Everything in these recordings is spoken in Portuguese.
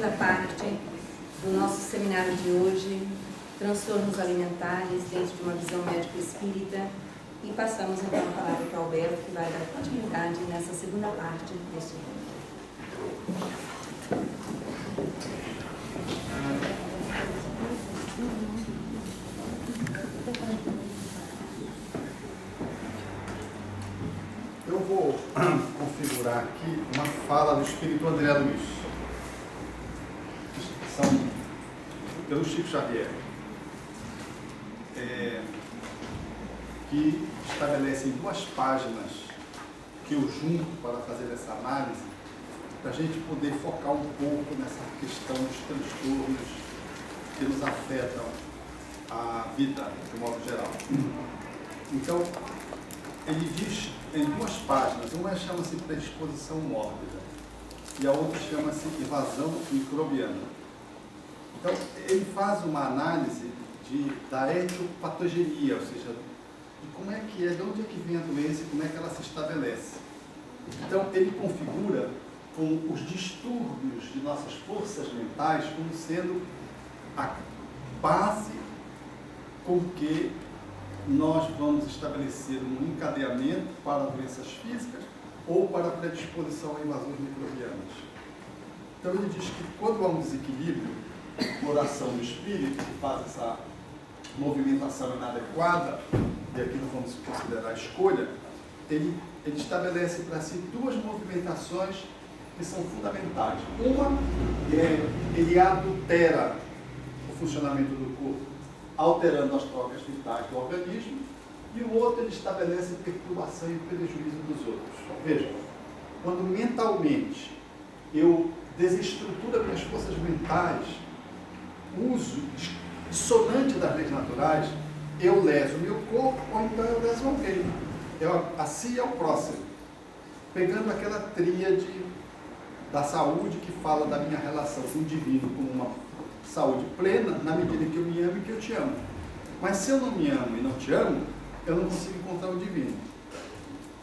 segunda parte do nosso seminário de hoje, transtornos alimentares dentro de uma visão médico-espírita, e passamos então a palavra para o Alberto, que vai dar continuidade nessa segunda parte desse vídeo. Eu vou configurar aqui uma fala do Espírito André Luiz, são pelo Chico Xavier, que estabelece em 2 páginas que eu junto para fazer essa análise, para a gente poder focar um pouco nessa questão dos transtornos que nos afetam a vida de modo geral. Então, ele diz em 2 páginas, uma chama-se predisposição mórbida e a outra chama-se invasão microbiana. Então, ele faz uma análise da etiopatogenia, ou seja, de como é que é, de onde é que vem a doença e como é que ela se estabelece. Então, ele configura com os distúrbios de nossas forças mentais como sendo a base com que nós vamos estabelecer um encadeamento para doenças físicas ou para predisposição a invasões microbianas. Então ele diz que quando há um desequilíbrio por ação do espírito, que faz essa movimentação inadequada, e aqui nós vamos considerar a escolha, ele estabelece para si 2 movimentações que são fundamentais. Uma, ele adultera o funcionamento do corpo, alterando as trocas vitais do organismo, e o outro ele estabelece perturbação e prejuízo dos outros. Veja, quando mentalmente eu desestruturo minhas forças mentais, uso dissonante das leis naturais, eu leso o meu corpo ou então eu leso alguém. A si e ao próximo. Pegando aquela tríade da saúde que fala da minha relação com o divino como uma saúde plena, na medida que eu me amo e que eu te amo. Mas se eu não me amo e não te amo, eu não consigo encontrar o divino.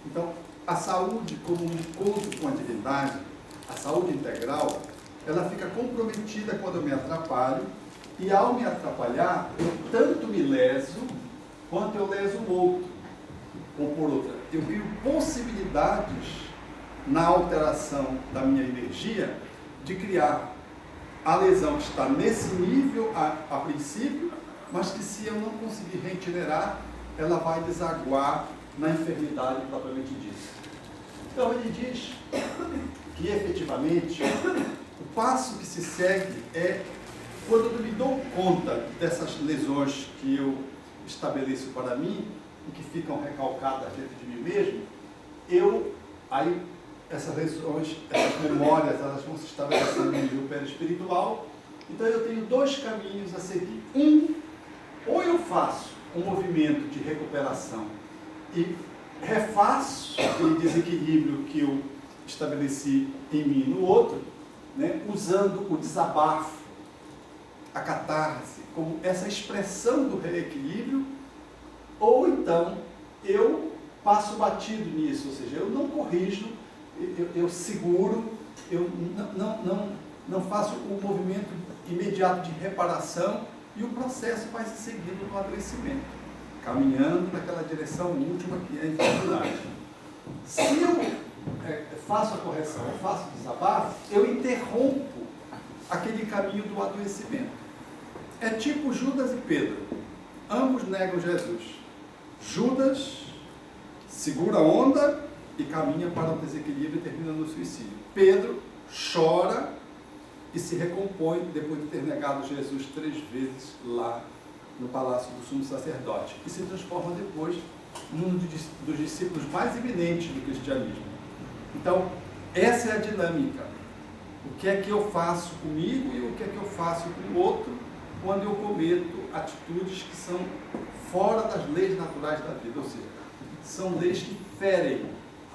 Então, a saúde como um encontro com a divindade, a saúde integral, ela fica comprometida quando eu me atrapalho, e ao me atrapalhar, eu tanto me leso, quanto eu leso o outro. Ou por outra, eu crio possibilidades na alteração da minha energia de criar a lesão que está nesse nível a princípio, mas que se eu não conseguir reitinerar, ela vai desaguar na enfermidade propriamente dita. Então ele diz que efetivamente o passo que se segue é quando eu me dou conta dessas lesões que eu estabeleço para mim e que ficam recalcadas dentro de mim mesmo, essas lesões, essas memórias, elas vão se estabelecer no nível perispiritual. Então eu tenho 2 caminhos a seguir. Ou eu faço um movimento de recuperação e refaço aquele desequilíbrio que eu estabeleci em mim no outro, né, usando o desabafo, a catarse, como essa expressão do reequilíbrio, ou então eu passo batido nisso, ou seja, eu não corrijo, eu seguro, eu não faço o movimento imediato de reparação e o processo vai se seguindo no adoecimento, caminhando naquela direção última que é a enfermidade. Se eu faço a correção, eu faço o desabafo, eu interrompo aquele caminho do adoecimento. É tipo Judas e Pedro, ambos negam Jesus. Judas segura a onda e caminha para o desequilíbrio e termina no suicídio. Pedro chora e se recompõe depois de ter negado Jesus 3 vezes lá no palácio do sumo sacerdote, e se transforma depois num dos discípulos mais eminentes do cristianismo. Então, essa é a dinâmica. O que é que eu faço comigo e o que é que eu faço com o outro quando eu cometo atitudes que são fora das leis naturais da vida, ou seja, são leis que ferem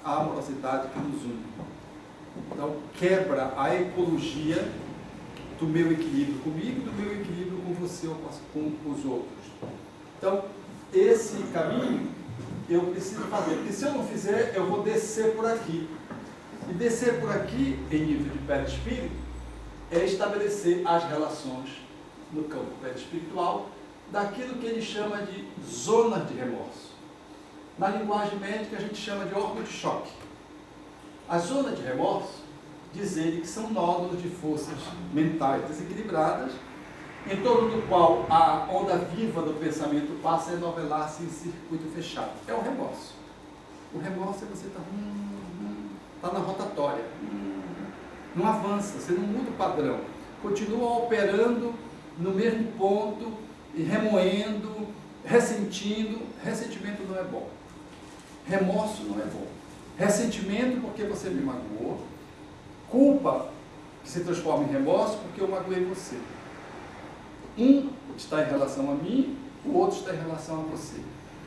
a amorosidade que nos une. Então, quebra a ecologia do meu equilíbrio comigo, do meu equilíbrio com você ou com os outros. Então, esse caminho eu preciso fazer, porque se eu não fizer, eu vou descer por aqui. E descer por aqui, em nível de perispírito, é estabelecer as relações no campo perispiritual daquilo que ele chama de zonas de remorso. Na linguagem médica a gente chama de órgão de choque. As zonas de remorso diz ele que são nódulos de forças mentais desequilibradas, em torno do qual a onda viva do pensamento passa a enovelar-se em circuito fechado. É o remorso. O remorso é você tá na rotatória, não avança, você não muda o padrão, continua operando no mesmo ponto, e remoendo, ressentindo. Ressentimento não é bom, remorso não é bom. Ressentimento porque você me magoou, culpa que se transforma em remorso porque eu magoei você. Um está em relação a mim, o outro está em relação a você.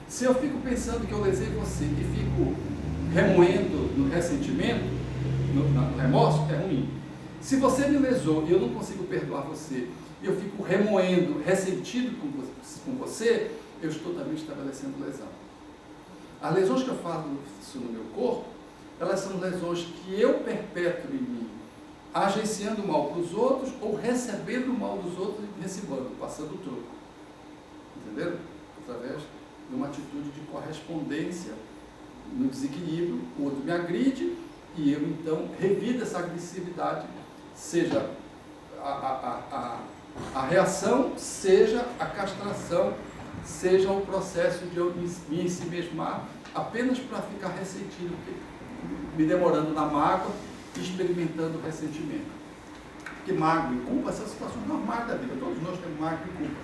Se eu fico pensando que eu lesei você e fico remoendo no ressentimento, no remorso, é ruim. Se você me lesou e eu não consigo perdoar você, e eu fico remoendo, ressentido com você, eu estou também estabelecendo lesão. As lesões que eu faço no meu corpo, elas são lesões que eu perpetro em mim, agenciando mal para os outros ou recebendo o mal dos outros e recebendo, passando o troco. Entenderam? Através de uma atitude de correspondência no desequilíbrio, o outro me agride e eu então revido essa agressividade, seja a reação, seja a castração, seja o processo de eu me ensimesmar apenas para ficar ressentido, me demorando na mágoa e experimentando ressentimento. Porque mágoa e culpa são situações normais da vida, todos nós temos mágoa e culpa,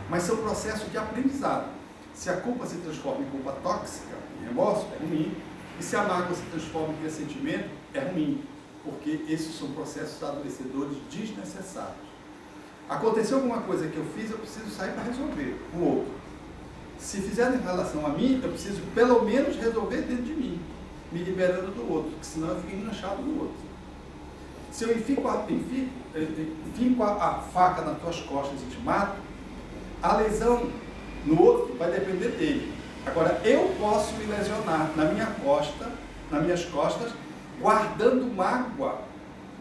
mas são processos de aprendizado. Se a culpa se transforma em culpa tóxica, em remorso, é ruim, e se a mágoa se transforma em ressentimento, é ruim, porque esses são processos adoecedores desnecessários. Aconteceu alguma coisa que eu fiz, eu preciso sair para resolver o outro. Se fizer em relação a mim, eu preciso pelo menos resolver dentro de mim, me liberando do outro, porque senão eu fico enganchado no outro. Se eu enfico a faca nas tuas costas e te mato, a lesão no outro vai depender dele. Agora, eu posso me lesionar nas minhas costas, guardando mágoa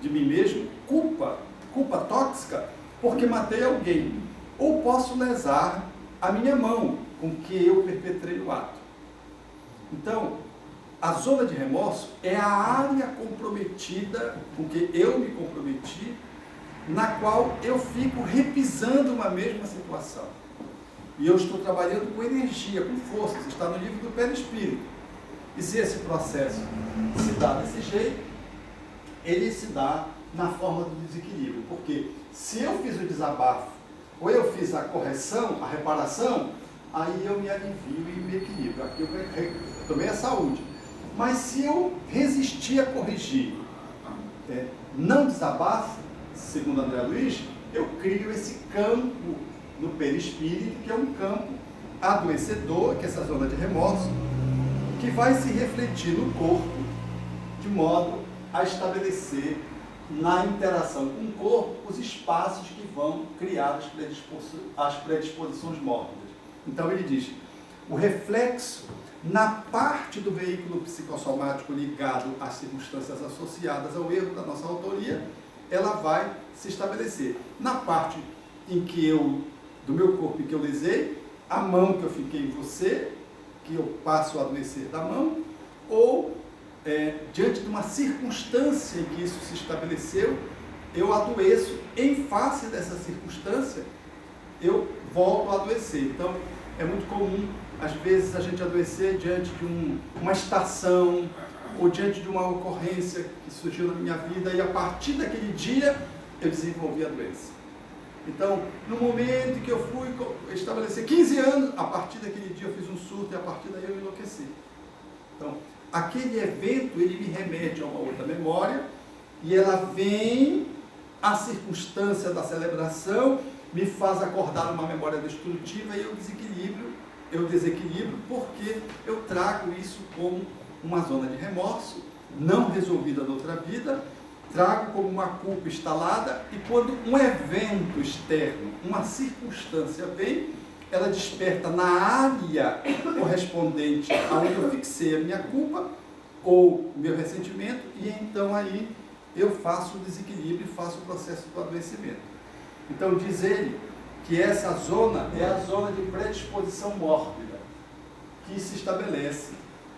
de mim mesmo, culpa tóxica, porque matei alguém. Ou posso lesar a minha mão com que eu perpetrei o ato. Então, a zona de remorso é a área comprometida com que eu me comprometi, na qual eu fico repisando uma mesma situação. E eu estou trabalhando com energia, com forças, está no livro do perispírito. E se esse processo se dá desse jeito, ele se dá na forma do desequilíbrio. Porque se eu fiz o desabafo, ou eu fiz a correção, a reparação, aí eu me alivio e me equilibro. Aqui eu tomei a saúde. Mas se eu resistir a corrigir, não desabafo, segundo André Luiz, eu crio esse campo no perispírito, que é um campo adoecedor, que é essa zona de remorso, que vai se refletir no corpo, de modo a estabelecer na interação com o corpo os espaços que vão criar as predisposições mórbidas. Então ele diz, o reflexo na parte do veículo psicossomático ligado às circunstâncias associadas ao erro da nossa autoria, ela vai se estabelecer. Na parte em que do meu corpo em que eu lesei, a mão que eu fiquei em você, que eu passo a adoecer da mão, ou diante de uma circunstância em que isso se estabeleceu, eu adoeço em face dessa circunstância, eu volto a adoecer. Então, é muito comum, às vezes, a gente adoecer diante de uma estação, ou diante de uma ocorrência que surgiu na minha vida, e a partir daquele dia, eu desenvolvi a doença. Então, no momento em que eu fui estabelecer 15 anos, a partir daquele dia eu fiz um surto e a partir daí eu enlouqueci. Então, aquele evento, ele me remete a uma outra memória e ela vem, a circunstância da celebração, me faz acordar uma memória destrutiva e eu desequilibro porque eu trago isso como uma zona de remorso, não resolvida na outra vida, trago como uma culpa instalada e quando um evento externo, uma circunstância vem, ela desperta na área correspondente aonde eu fixei a minha culpa ou o meu ressentimento e então aí eu faço o desequilíbrio e faço o processo do adoecimento. Então diz ele que essa zona é a zona de predisposição mórbida, que se estabelece,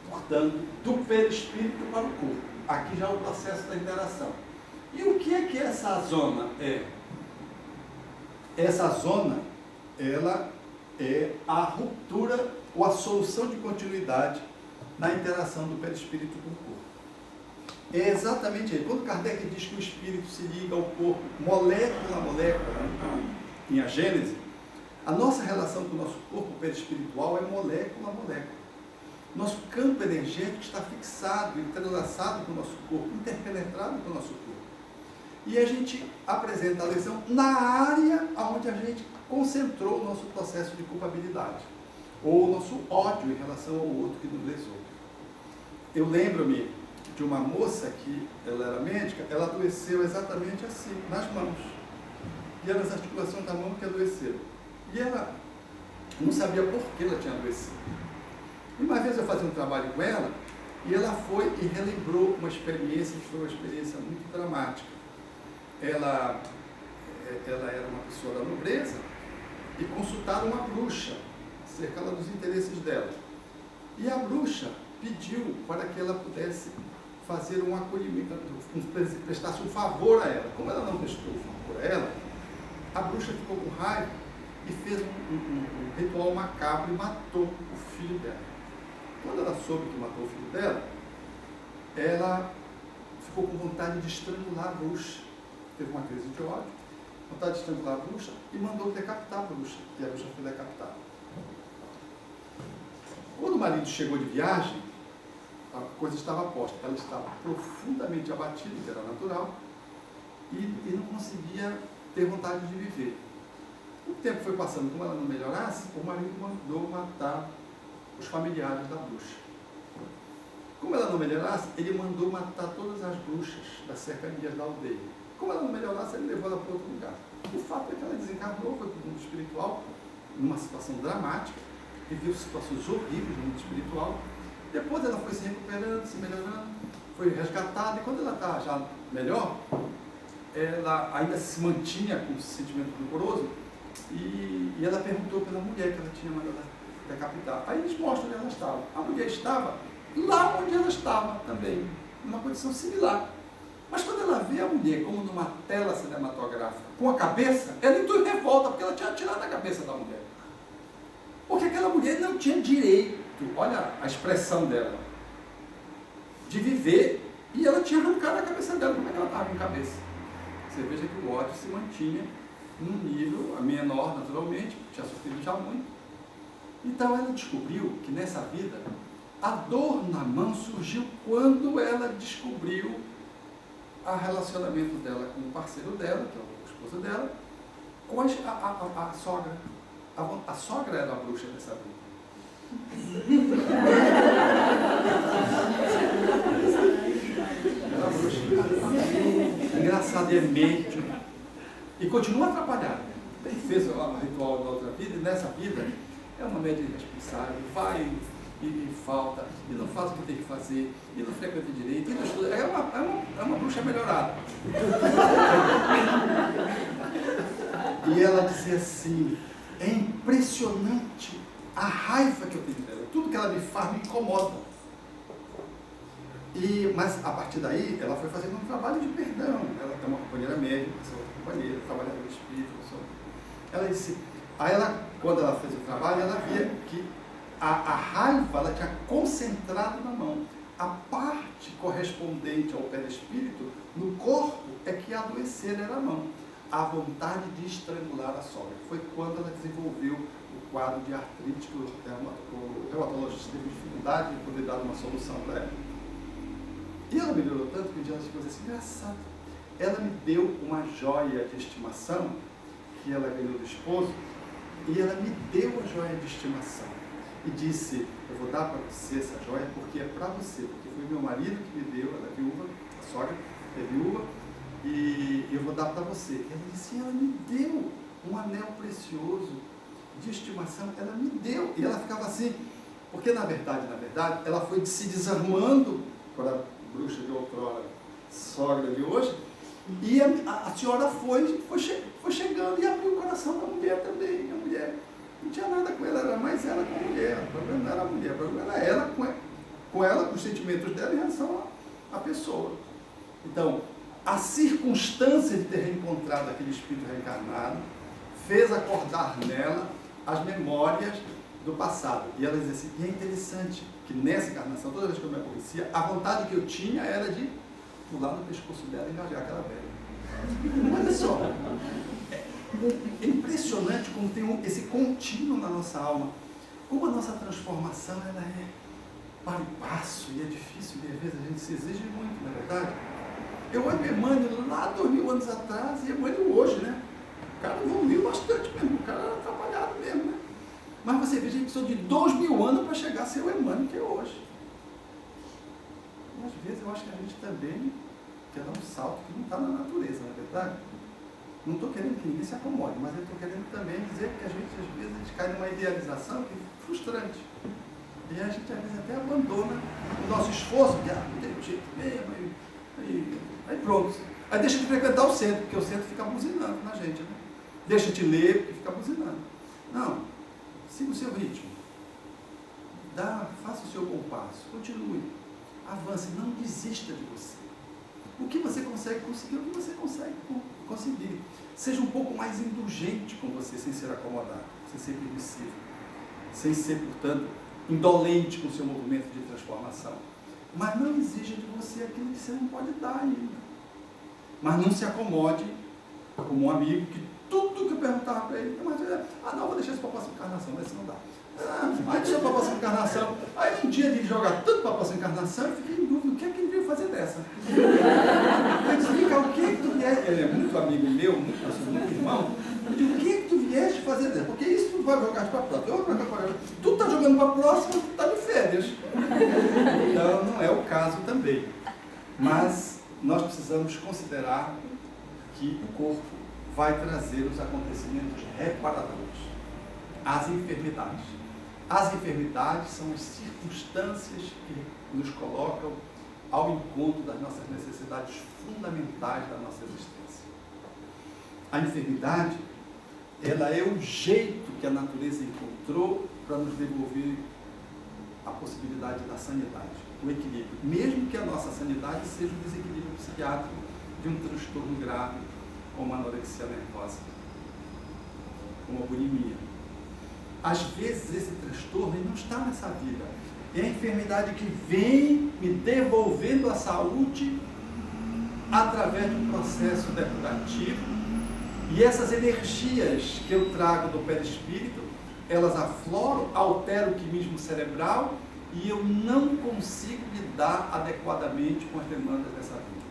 portanto, do perispírito para o corpo. Aqui já é o processo da interação. E o que é que essa zona é? Essa zona, ela é a ruptura ou a solução de continuidade na interação do perispírito com o corpo. É exatamente aí. Quando Kardec diz que o espírito se liga ao corpo, molécula a molécula, em A Gênese, a nossa relação com o nosso corpo perispiritual é molécula a molécula. Nosso campo energético está fixado, entrelaçado com o nosso corpo, interpenetrado com o nosso corpo. E a gente apresenta a lesão na área onde a gente concentrou o nosso processo de culpabilidade, ou o nosso ódio em relação ao outro que nos lesou. Eu lembro-me de uma moça que, ela era médica, ela adoeceu exatamente assim, nas mãos. E eram as articulações da mão que adoeceram. E ela não sabia por que ela tinha adoecido. E uma vez eu fazia um trabalho com ela, e ela foi e relembrou uma experiência que foi uma experiência muito dramática. Ela era uma pessoa da nobreza e consultaram uma bruxa acerca dos interesses dela. E a bruxa pediu para que ela pudesse fazer um acolhimento, prestasse um favor a ela. Como ela não prestou um favor a ela, a bruxa ficou com raiva e fez um ritual macabro e matou o filho dela. Quando ela soube que matou o filho dela, ela ficou com vontade de estrangular a bruxa. Teve uma crise de ódio, vontade de estrangular a bruxa e mandou decapitar a bruxa. E a bruxa foi decapitada. Quando o marido chegou de viagem, a coisa estava posta. Ela estava profundamente abatida, que era natural, e não conseguia ter vontade de viver. O tempo foi passando, como ela não melhorasse, o marido mandou matar os familiares da bruxa. Como ela não melhorasse, ele mandou matar todas as bruxas das cercanias da aldeia. Como ela não melhorasse, ele levou ela para outro lugar. O fato é que ela desencarnou, foi para o mundo espiritual, numa situação dramática, viveu situações horríveis no mundo espiritual. Depois ela foi se recuperando, se melhorando, foi resgatada, e quando ela está já melhor, ela ainda se mantinha com esse sentimento rancoroso, e ela perguntou pela mulher que ela tinha mandado decapitar. Aí eles mostram onde ela estava. A mulher estava lá onde ela estava também, numa condição similar. Mas quando ela vê a mulher como numa tela cinematográfica, com a cabeça, ela entrou em revolta, porque ela tinha tirado a cabeça da mulher. Porque aquela mulher não tinha direito, olha a expressão dela, de viver, e ela tinha arrancado a cabeça dela. Como é que ela estava com cabeça? Você veja que o ódio se mantinha num nível menor, naturalmente, tinha sofrido já muito. Então ela descobriu que nessa vida, a dor na mão surgiu quando ela descobriu o relacionamento dela com o parceiro dela, que é o esposo dela, com a sogra. A sogra era a bruxa dessa vida. Era a bruxa. Engraçado, é médium. E continua atrapalhado. Ele fez o ritual da outra vida, e nessa vida é uma médium irresponsável, vai e falta, e não faz o que tem que fazer, e não frequenta direito, e não estuda. É uma bruxa melhorada. E ela dizia assim: é impressionante a raiva que eu tenho dela, tudo que ela me faz me incomoda. Mas a partir daí, ela foi fazendo um trabalho de perdão. Ela é uma companheira médica, outra companheira, trabalhadora de espírito. Ela disse, quando ela fez o trabalho, ela via que a raiva ela tinha concentrado na mão. A parte correspondente ao perispírito no corpo é que adoecer era a mão. A vontade de estrangular a sogra. Foi quando ela desenvolveu o quadro de artrite, que o reumatologista teve dificuldade de poder dar uma solução para ela. E ela melhorou tanto que um dia ela ficou assim, engraçado. Ela me deu uma joia de estimação que ela ganhou do esposo, e ela me deu a joia de estimação. E disse, eu vou dar para você essa joia porque é para você, porque foi meu marido que me deu, ela é viúva, a sogra é viúva, e eu vou dar para você. E ela disse, ela me deu um anel precioso de estimação, ela me deu. E ela ficava assim, porque na verdade, ela foi se desarmando para a bruxa de outrora, sogra de hoje, e a senhora foi chegando e abriu o coração da mulher também. A mulher não tinha nada com ela, era mais ela com a mulher. O problema não era a mulher, o problema era ela com os sentimentos dela em relação à pessoa. Então, a circunstância de ter reencontrado aquele espírito reencarnado fez acordar nela as memórias do passado. E ela diz assim, e é interessante que nessa encarnação, toda vez que eu me aborrecia, a vontade que eu tinha era de pular no pescoço dela e engajar aquela velha. Olha só, é impressionante como tem esse contínuo na nossa alma, como a nossa transformação ela é para e passo, e é difícil, e às vezes a gente se exige muito, não é verdade? Eu olho Emmanuel lá 2000 anos atrás e Emmanuel hoje, né? O cara evoluiu bastante mesmo, o cara era atrapalhado mesmo, né? Mas você vê, a gente precisou de 2000 anos para chegar a ser o Emmanuel que é hoje. Às vezes eu acho que a gente também quer dar um salto que não está na natureza, não é verdade? Não estou querendo que ninguém se acomode, mas eu estou querendo também dizer que a gente, às vezes, a gente cai numa idealização que é frustrante. E a gente, às vezes, até abandona o nosso esforço, que não tem jeito mesmo, aí pronto. Aí deixa de frequentar o centro, porque o centro fica buzinando na gente, né? Deixa de ler, porque fica buzinando. Não, siga o seu ritmo. Faça o seu compasso, continue. Avance, não desista de você. O que você consegue conseguir, o que você consegue conseguir. Seja um pouco mais indulgente com você, sem ser acomodado, sem ser permissivo, sem ser, portanto, indolente com o seu movimento de transformação. Mas não exija de você aquilo que você não pode dar ainda. Mas não se acomode como um amigo que tudo que eu perguntava para ele, não, vou deixar isso para a próxima encarnação, mas isso não dá. Deixa para a próxima encarnação. Aí um dia de jogar tudo para a próxima encarnação, eu fiquei em dúvida, o que é que ele veio fazer dessa? Eu explicar o que é que tu vieste, ele é muito amigo meu, muito irmão, eu digo, o que é que tu vieste fazer dessa? Porque isso tu vai jogar para a próxima. Tu está jogando para a próxima, tu está de férias. Então não é o caso também. Mas nós precisamos considerar que o corpo vai trazer os acontecimentos reparadores, as enfermidades. As enfermidades são as circunstâncias que nos colocam ao encontro das nossas necessidades fundamentais da nossa existência. A enfermidade, ela é o jeito que a natureza encontrou para nos devolver a possibilidade da sanidade, o equilíbrio. Mesmo que a nossa sanidade seja um desequilíbrio psiquiátrico de um transtorno grave, como a anorexia nervosa, como a bulimia. Às vezes esse transtorno ele não está nessa vida. É a enfermidade que vem me devolvendo a saúde através de um processo depurativo. E essas energias que eu trago do perispírito, elas afloram, alteram o quimismo cerebral e eu não consigo lidar adequadamente com as demandas dessa vida.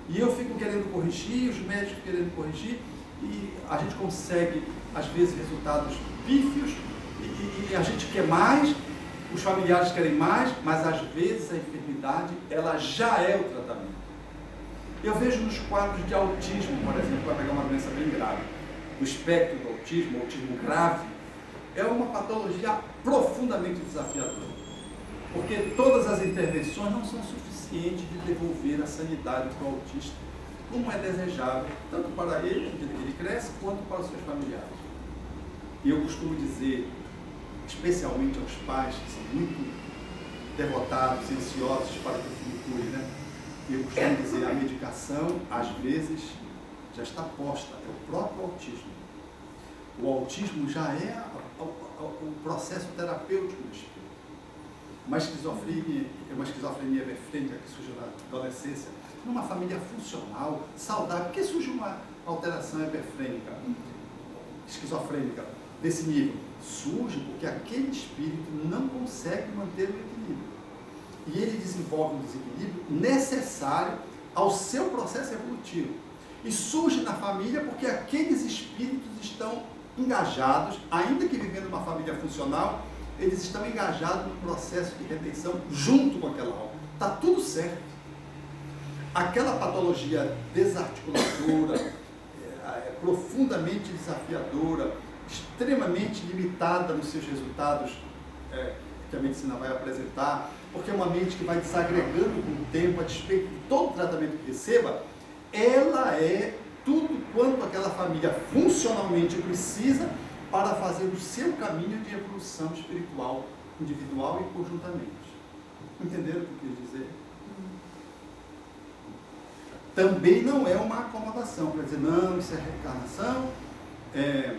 E eu fico querendo corrigir, os médicos querendo corrigir, e a gente consegue, às vezes, resultados pífios, e a gente quer mais, os familiares querem mais, mas às vezes a enfermidade, ela já é o tratamento. Eu vejo nos quadros de autismo, por exemplo, para pegar uma doença bem grave, o espectro do autismo, autismo grave, é uma patologia profundamente desafiadora, porque todas as intervenções não são suficientes de devolver a sanidade para o autista, como é desejável, tanto para ele, à medida que ele cresce, quanto para os seus familiares. E eu costumo dizer, especialmente aos pais que são muito devotados, ansiosos para que o filho cure, né? Eu costumo dizer, a medicação, às vezes, já está posta, é o próprio autismo. O autismo já é o processo terapêutico do espírito. Uma esquizofrenia everfrênica que surge na adolescência, numa família funcional, saudável. Por que surge uma alteração everfrênica, esquizofrênica, desse nível? Surge porque aquele espírito não consegue manter o equilíbrio. E ele desenvolve um desequilíbrio necessário ao seu processo evolutivo. E surge na família porque aqueles espíritos estão engajados, ainda que vivendo numa família funcional, eles estão engajados no processo de retenção junto com aquela alma. Está tudo certo. Aquela patologia desarticuladora, profundamente desafiadora, extremamente limitada nos seus resultados que a medicina vai apresentar, porque é uma mente que vai desagregando com o tempo, a despeito de todo o tratamento que receba, ela é tudo quanto aquela família funcionalmente precisa para fazer o seu caminho de evolução espiritual, individual e conjuntamente. Entenderam o que eu quis dizer? Também não é uma acomodação, para dizer, não, isso é reencarnação, é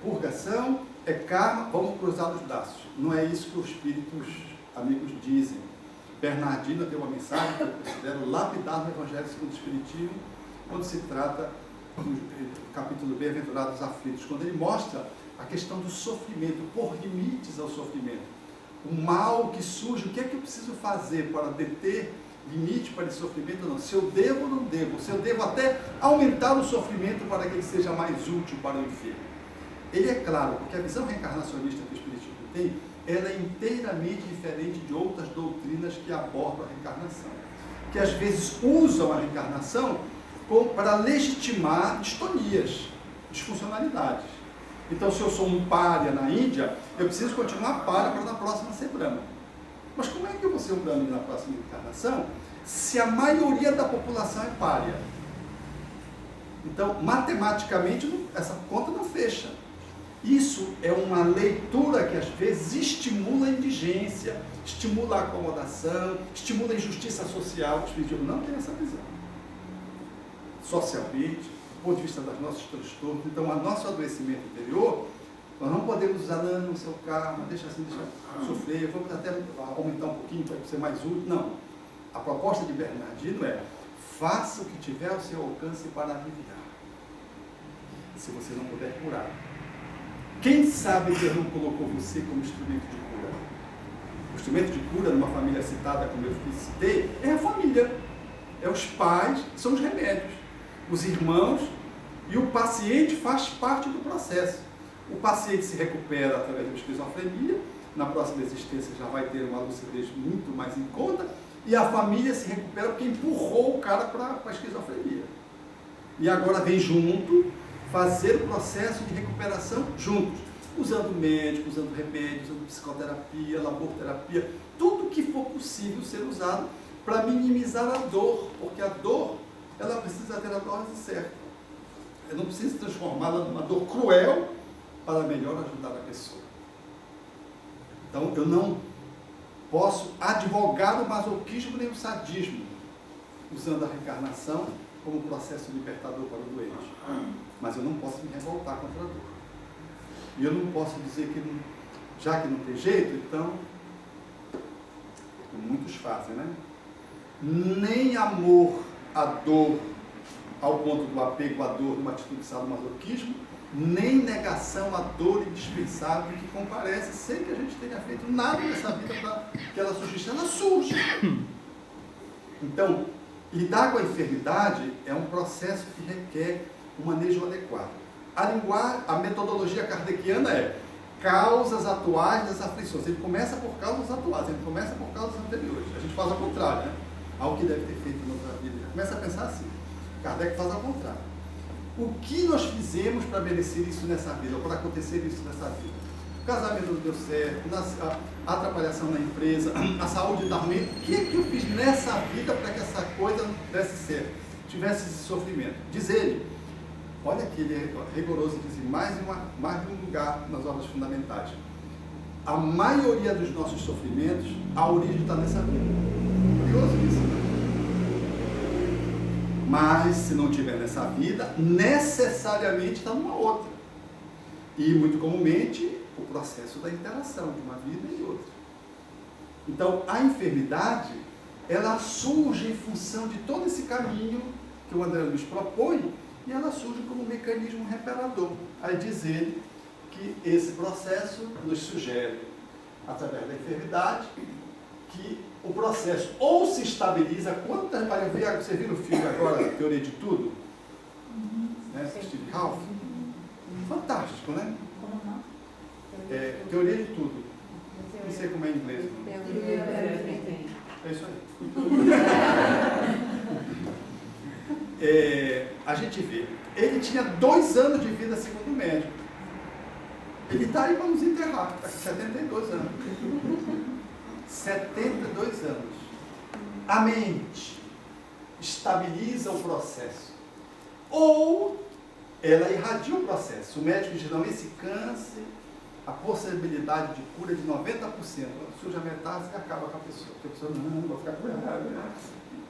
purgação, é karma, vamos cruzar os braços. Não é isso que os espíritos amigos dizem. Bernardino tem uma mensagem que eu considero lapidar no Evangelho segundo o Espiritismo, quando se trata do capítulo Bem-aventurados aflitos, quando ele mostra a questão do sofrimento, por limites ao sofrimento. O mal que surge, o que é que eu preciso fazer para deter limite para esse sofrimento? Não. Se eu devo ou não devo, se eu devo até aumentar o sofrimento para que ele seja mais útil para o enfermo. Ele é claro, porque a visão reencarnacionista que o Espiritismo tem, ela é inteiramente diferente de outras doutrinas que abordam a reencarnação, que às vezes usam a reencarnação para legitimar distonias, disfuncionalidades. Então, se eu sou um pária na Índia, eu preciso continuar pária para na próxima ser Brahma. Mas como é que eu vou ser um Brahma na próxima encarnação, se a maioria da população é pária? Então, matematicamente, essa conta não fecha. Isso é uma leitura que às vezes estimula a indigência, estimula a acomodação, estimula a injustiça social. O Espiritismo não tem essa visão. Socialmente, do ponto de vista dos nossos transtornos, então, o nosso adoecimento interior, nós não podemos usar, não, o seu karma, deixa assim, deixa sofrer, vamos até aumentar um pouquinho para ser mais útil. Não. A proposta de Bernardino é, faça o que tiver ao seu alcance para aliviar, se você não puder curar. Quem sabe Deus não colocou você como instrumento de cura? O instrumento de cura numa família citada, como eu citei, é a família. É os pais, são os remédios. Os irmãos e o paciente faz parte do processo. O paciente se recupera através da esquizofrenia, na próxima existência já vai ter uma lucidez muito mais em conta, e a família se recupera porque empurrou o cara para a esquizofrenia. E agora vem junto fazer o processo de recuperação juntos, usando médico, usando remédios, usando psicoterapia, laborterapia, tudo que for possível ser usado para minimizar a dor, porque a dor, ela precisa ter a dose certa. Eu não preciso transformá-la numa dor cruel para melhor ajudar a pessoa. Então, eu não posso advogar o masoquismo nem o sadismo, usando a reencarnação como processo libertador para o doente. Mas eu não posso me revoltar contra a dor. E eu não posso dizer que, já que não tem jeito, então, como muitos fazem, né? Nem amor à dor, ao ponto do apego à dor, numa atitude de sadomasoquismo, nem negação à dor indispensável que comparece sem que a gente tenha feito nada nessa vida para que ela surgisse. Ela surge. Então, lidar com a enfermidade é um processo que requer um manejo adequado. A metodologia kardeciana é causas atuais das aflições. Ele começa por causas atuais, ele começa por causas anteriores. A gente faz ao contrário, né? Algo que deve ter feito na outra vida. Já começa a pensar assim. Kardec faz ao contrário. O que nós fizemos para merecer isso nessa vida, ou para acontecer isso nessa vida? O casamento não deu certo, a atrapalhação na empresa, a saúde da ruim. O que é que eu fiz nessa vida para que essa coisa desse certo, tivesse esse sofrimento? Diz ele, olha que ele é rigoroso, diz em mais de um lugar nas obras fundamentais. A maioria dos nossos sofrimentos, a origem está nessa vida. Curioso isso, né? Mas, se não tiver nessa vida, necessariamente está numa outra. E, muito comumente, o processo da interação de uma vida e outra. Então, a enfermidade, ela surge em função de todo esse caminho que o André Luiz propõe, e ela surge como um mecanismo reparador. Aí diz ele que esse processo nos sugere, através da enfermidade, que o processo ou se estabiliza, você viu o filme agora, Teoria de Tudo? Né? Steve Ralph? Fantástico, né? Teoria de Tudo. Não sei como é em inglês. É isso aí. A gente vê, ele tinha 2 anos de vida segundo o médico. Ele está aí para nos enterrar, está com 72 anos. 72 anos. A mente estabiliza o processo. Ou ela irradia o processo. O médico diz, não, esse câncer, a possibilidade de cura é de 90%. Surge a metástase e acaba com a pessoa. Porque a pessoa não vai ficar curada.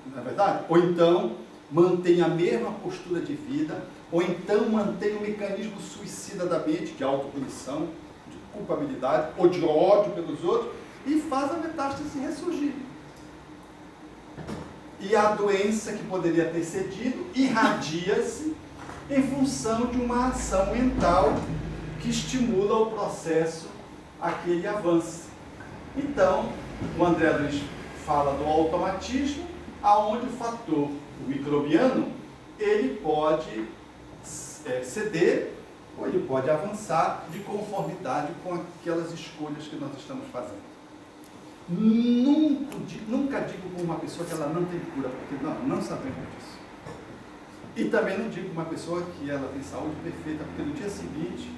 Não é verdade? Ou então, mantém a mesma postura de vida, ou então mantém o mecanismo suicida da mente, de autopunição, de culpabilidade, ou de ódio pelos outros, e faz a metástase ressurgir. E a doença que poderia ter cedido irradia-se em função de uma ação mental que estimula o processo a que ele avance. Então, o André Luiz fala do automatismo, aonde o fator microbiano, ele pode ceder ou ele pode avançar de conformidade com aquelas escolhas que nós estamos fazendo. Nunca digo com uma pessoa que ela não tem cura, porque não sabemos disso. E também não digo com uma pessoa que ela tem saúde perfeita, porque no dia seguinte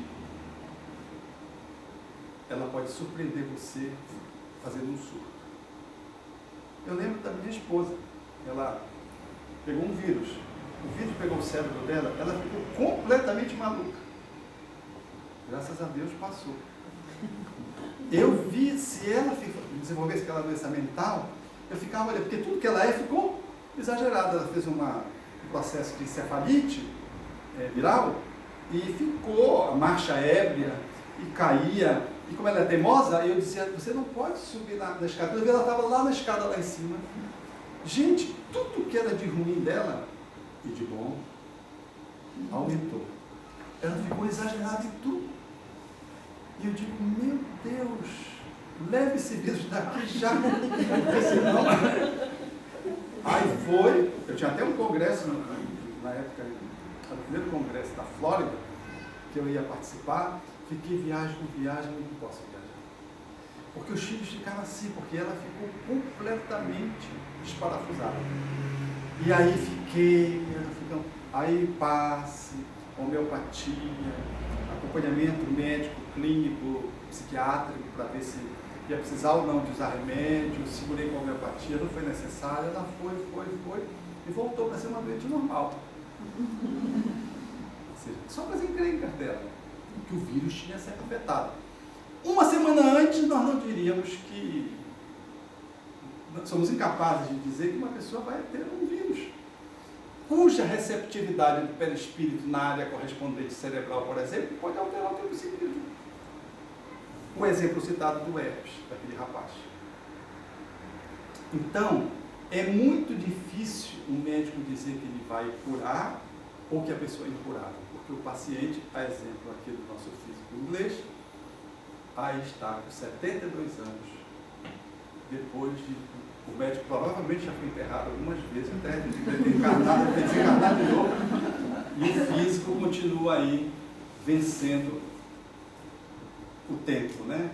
ela pode surpreender você fazendo um surto. Eu lembro da minha esposa, ela pegou um vírus. O vírus pegou o cérebro dela, ela ficou completamente maluca. Graças a Deus passou. Eu vi, se ela desenvolvesse aquela doença mental, eu ficava olhando, porque tudo que ela ficou exagerado. Ela fez um processo de encefalite viral e ficou a marcha ébria e caía. E como ela é teimosa, eu dizia, você não pode subir na escada. Eu vi, ela estava lá na escada, lá em cima. Gente, tudo que era de ruim dela e de bom aumentou. Ela ficou exagerada em tudo. E eu digo, meu Deus, leve esse vírus daqui já. Senão... Aí foi, eu tinha até um congresso na época, era o primeiro congresso da Flórida, que eu ia participar. Fiquei viagem, não posso viajar. Porque os filhos ficaram assim, porque ela ficou completamente desparafusada. E aí aí passe, homeopatia, acompanhamento médico, clínico, psiquiátrico, para ver se ia precisar ou não de usar remédio, segurei com a homeopatia, não foi necessário, ela foi, e voltou para ser uma doente normal. Ou seja, só para as encrencas dela, que o vírus tinha sido afetado. Uma semana antes, nós não diríamos que somos incapazes de dizer que uma pessoa vai ter um vírus, cuja receptividade do perispírito na área correspondente cerebral, por exemplo, pode alterar o teu psiquismo. O exemplo citado do herpes, daquele rapaz. Então, é muito difícil um médico dizer que ele vai curar ou que a pessoa é incurável, porque o paciente, a exemplo aqui do nosso físico inglês, aí está com 72 anos, depois de... O médico provavelmente já foi enterrado algumas vezes, até desencarnado de novo, e o físico continua aí vencendo o tempo, né?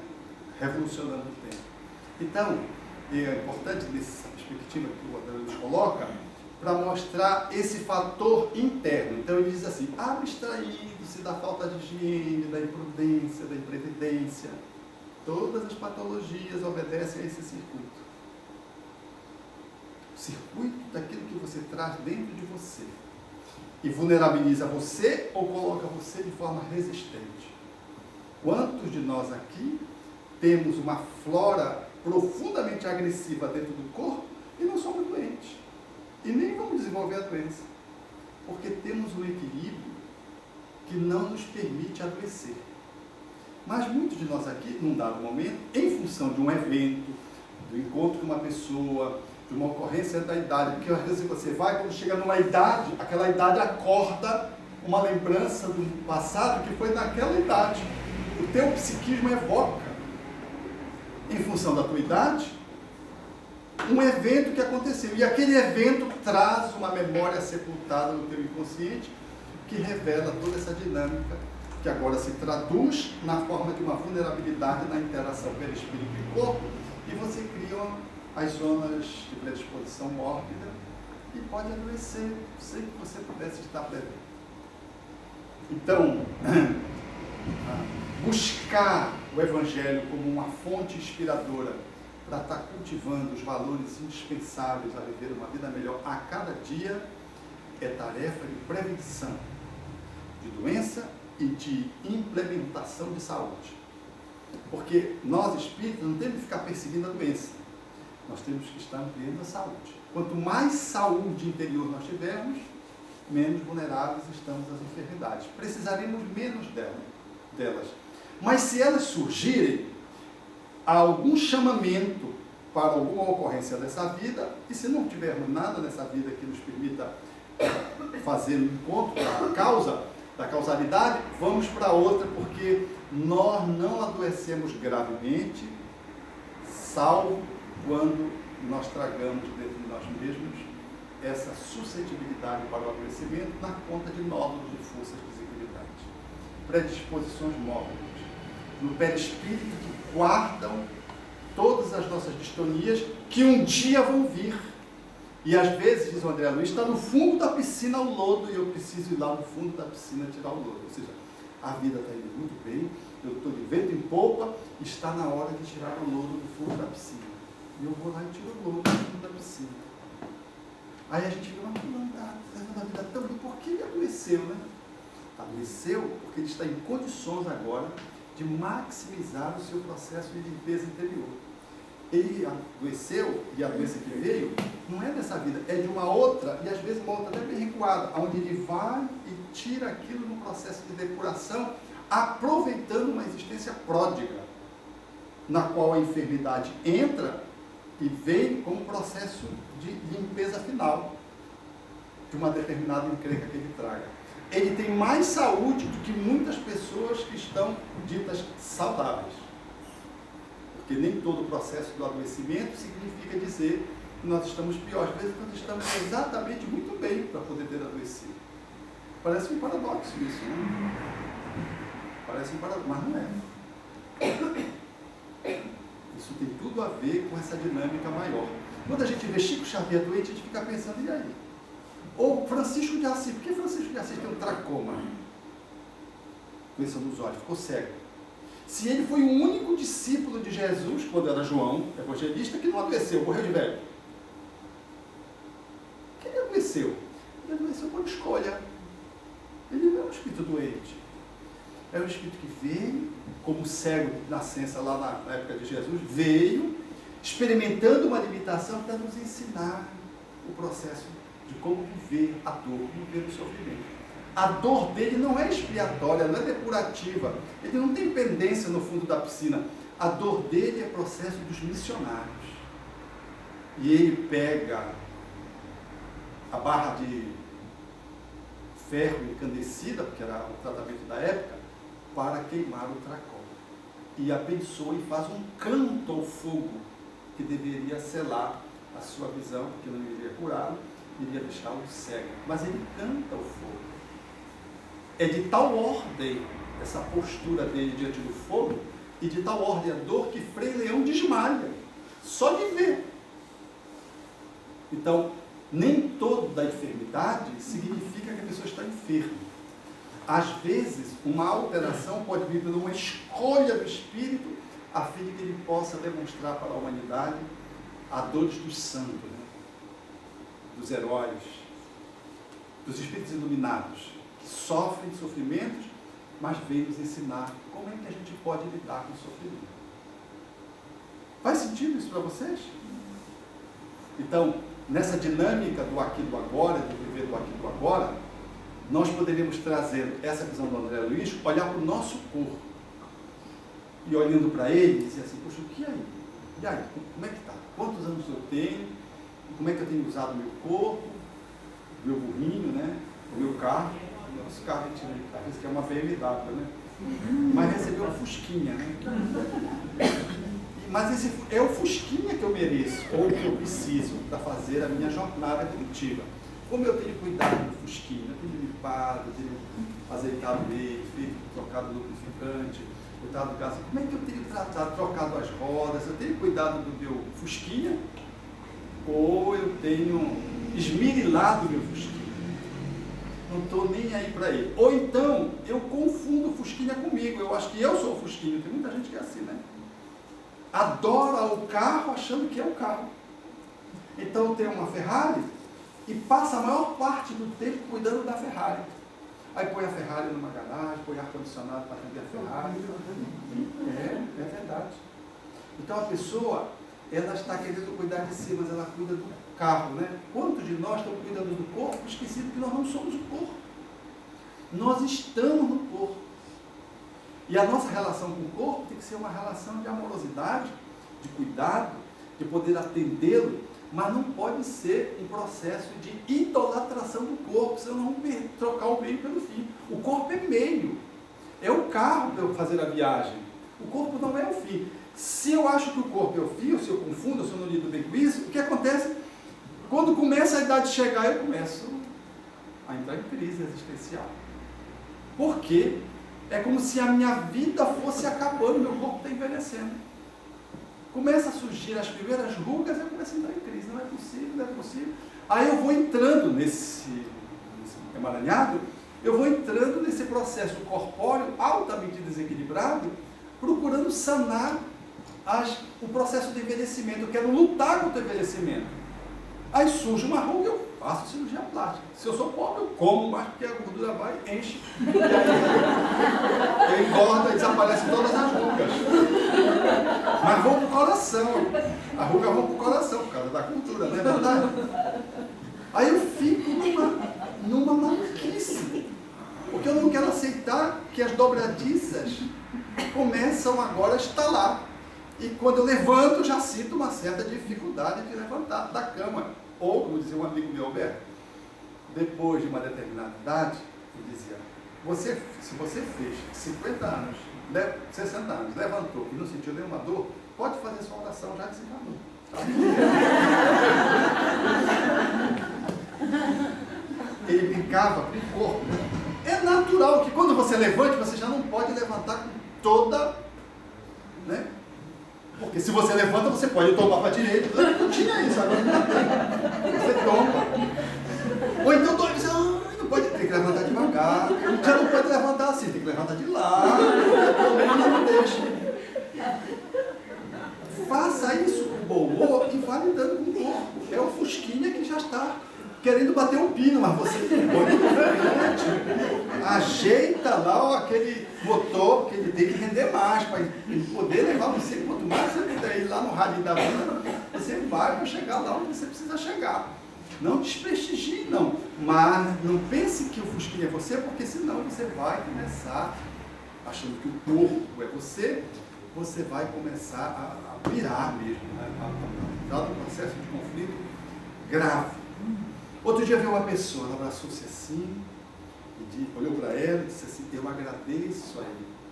Revolucionando o tempo. Então, é importante nessa perspectiva que o André nos coloca, para mostrar esse fator interno. Então ele diz assim, abstraído-se da falta de higiene, da imprudência, da imprevidência, todas as patologias obedecem a esse circuito. O circuito daquilo que você traz dentro de você e vulnerabiliza você ou coloca você de forma resistente. Quantos de nós aqui temos uma flora profundamente agressiva dentro do corpo e não somos doentes? E nem vamos desenvolver a doença, porque temos um equilíbrio que não nos permite adoecer. Mas muitos de nós aqui, num dado momento, em função de um evento, do encontro com uma pessoa, de uma ocorrência da idade, porque às vezes você vai, quando chega numa idade, aquela idade acorda uma lembrança do passado que foi naquela idade. O teu psiquismo evoca, em função da tua idade, um evento que aconteceu. E aquele evento traz uma memória sepultada no teu inconsciente, que revela toda essa dinâmica, que agora se traduz na forma de uma vulnerabilidade na interação perispírito e corpo, e você cria as zonas de predisposição mórbida e pode adoecer sem que você pudesse estar prevendo. Então, buscar o Evangelho como uma fonte inspiradora para estar cultivando os valores indispensáveis a viver uma vida melhor a cada dia, é tarefa de prevenção de doença e de implementação de saúde. Porque nós, espíritas, não temos que ficar perseguindo a doença. Nós temos que estar ampliando a saúde. Quanto mais saúde interior nós tivermos, menos vulneráveis estamos às enfermidades. Precisaremos menos delas. Mas se elas surgirem, há algum chamamento para alguma ocorrência dessa vida, e se não tivermos nada nessa vida que nos permita fazer um encontro da causa, da causalidade, vamos para outra, porque nós não adoecemos gravemente, salvo quando nós tragamos dentro de nós mesmos essa suscetibilidade para o adoecimento na conta de nódulos de forças desequilibrantes, predisposições móveis, no perispírito que guardam todas as nossas distonias que um dia vão vir. E às vezes, diz o André Luiz, está no fundo da piscina o lodo e eu preciso ir lá no fundo da piscina tirar o lodo. Ou seja, a vida está indo muito bem, eu estou de vento em polpa, está na hora de tirar o lodo do fundo da piscina. E eu vou lá e tiro o lodo do fundo da piscina. Aí a gente vê uma vida tão bem, por que ele adoeceu, né? Adoeceu porque ele está em condições agora de maximizar o seu processo de limpeza interior. Ele adoeceu, e a doença que veio não é dessa vida, é de uma outra, e às vezes uma outra até bem recuada, onde ele vai e tira aquilo no processo de depuração, aproveitando uma existência pródiga, na qual a enfermidade entra e vem como processo de limpeza final de uma determinada encrenca que ele traga. Ele tem mais saúde do que muitas pessoas que estão ditas saudáveis. Porque nem todo o processo do adoecimento significa dizer que nós estamos pior. Às vezes nós estamos exatamente muito bem para poder ter adoecido. Parece um paradoxo isso, né? Parece um paradoxo, mas não é. Isso tem tudo a ver com essa dinâmica maior. Quando a gente vê Chico Xavier doente, a gente fica pensando, e aí? Ou Francisco de Assis, por que Francisco de Assis tem um tracoma? Doença nos olhos, ficou cego. Se ele foi o único discípulo de Jesus, quando era João, evangelista, que não adoeceu, morreu de velho. Quem ele adoeceu? Ele adoeceu por escolha. Ele não é um espírito doente. É um espírito que veio, como cego de nascença lá na época de Jesus, veio, experimentando uma limitação para nos ensinar o processo de como viver a dor, como viver o sofrimento. A dor dele não é expiatória, não é depurativa. Ele não tem pendência no fundo da piscina. A dor dele é processo dos missionários. E ele pega a barra de ferro incandescida, porque era o tratamento da época, para queimar o tracol. E abençoa e faz um canto ao fogo, que deveria selar a sua visão, porque não iria curá-lo, iria deixá-lo cego. Mas ele canta ao fogo. É de tal ordem essa postura dele diante do fogo, e de tal ordem a dor que Frei Leão desmaia, só de ver. Então, nem toda enfermidade significa que a pessoa está enferma. Às vezes, uma alteração pode vir por uma escolha do espírito, a fim de que ele possa demonstrar para a humanidade a dores dos santos, né? Dos heróis, dos espíritos iluminados, que sofrem sofrimentos, mas vêm nos ensinar como é que a gente pode lidar com o sofrimento. Faz sentido isso para vocês? Então, nessa dinâmica do aqui e do agora, de viver do aqui e do agora, nós poderíamos trazer essa visão do André Luiz, olhar para o nosso corpo, e olhando para ele, dizer assim, poxa, o que é aí? E aí, como é que está? Quantos anos eu tenho? Como é que eu tenho usado o meu corpo, o meu burrinho, né? O meu carro? O nosso carro, a gente diz que é uma BMW, né? Mas recebeu um Fusquinha, né? Mas esse é o Fusquinha que eu mereço, ou que eu preciso para fazer a minha jornada coletiva. Como eu tenho cuidado do Fusquinha, eu tenho limpado, tenho azeitado ele, feito, trocado lubrificante, cuidado do gás. Como é que eu tenho tratado, trocado as rodas? Eu tenho cuidado do meu Fusquinha? Ou eu tenho esmirilado o meu Fusquinha? Não estou nem aí para ele. Ou então, eu confundo o Fusquinha comigo. Eu acho que eu sou o Fusquinha. Tem muita gente que é assim, né? adora o carro achando que é o carro. Então tem uma Ferrari e passa a maior parte do tempo cuidando da Ferrari. Aí põe a Ferrari numa garagem, põe ar-condicionado para atender a Ferrari. É verdade. Então a pessoa, ela está querendo cuidar de si, mas ela cuida do carro, né? Quantos de nós estão cuidando do corpo, esquecido que nós não somos o corpo? Nós estamos no corpo. E a nossa relação com o corpo tem que ser uma relação de amorosidade, de cuidado, de poder atendê-lo, mas não pode ser um processo de idolatração do corpo, senão não vamos trocar o meio pelo fim. O corpo é meio, é o carro para eu fazer a viagem. O corpo não é o fim. Se eu acho que o corpo é o fim, ou se eu confundo, ou se eu não lido bem com isso, o que acontece? Quando começa a idade chegar, eu começo a entrar em crise existencial. Por quê? É como se a minha vida fosse acabando, meu corpo está envelhecendo. Começa a surgir as primeiras rugas, eu começo a entrar em crise. Não é possível, não é possível. Aí eu vou entrando nesse emaranhado, eu vou entrando nesse processo corpóreo altamente desequilibrado, procurando sanar o processo de envelhecimento. Eu quero lutar contra o envelhecimento. Aí surge uma ruga, eu faço cirurgia plástica. Se eu sou pobre, eu como mais, porque a gordura vai, enche. E aí eu engordo e desaparecem todas as rugas. Mas vão para o coração. A ruga vão para o coração, por causa da cultura, não é verdade? Aí eu fico numa maluquice. Porque eu não quero aceitar que as dobradiças começam agora a estalar. E quando eu levanto, já sinto uma certa dificuldade de levantar da cama. Ou, como dizia um amigo meu, Alberto, depois de uma determinada idade, ele dizia, se você fez 50 anos, 60 anos, levantou e não sentiu nenhuma dor, pode fazer sua oração, já desencarnou. Tá? Ele brincava com o corpo. É natural que quando você levante, você já não pode levantar com toda... né? Porque se você levanta, você pode tombar para a direita. Não tinha isso, agora não tem. Você tomba. Ou então você não pode, tem que levantar devagar. Já não pode levantar assim, tem que levantar de lá. Não deixa. Faça isso com bom humor e vá lidando com o corpo. É o Fusquinha que já está querendo bater um pino, mas você põe no frente, ajeita lá aquele motor, porque ele tem que render mais, para ele poder levar você. Quanto mais você puder ir lá no rally da vida, você vai para chegar lá onde você precisa chegar. Não desprestigie, não. Mas não pense que o Fusquinha é você, porque senão você vai começar, achando que o corpo é você vai começar a virar mesmo, né? A entrar num processo de conflito grave. Outro dia veio uma pessoa, ela abraçou-se assim, e olhou para ela e disse assim, eu agradeço a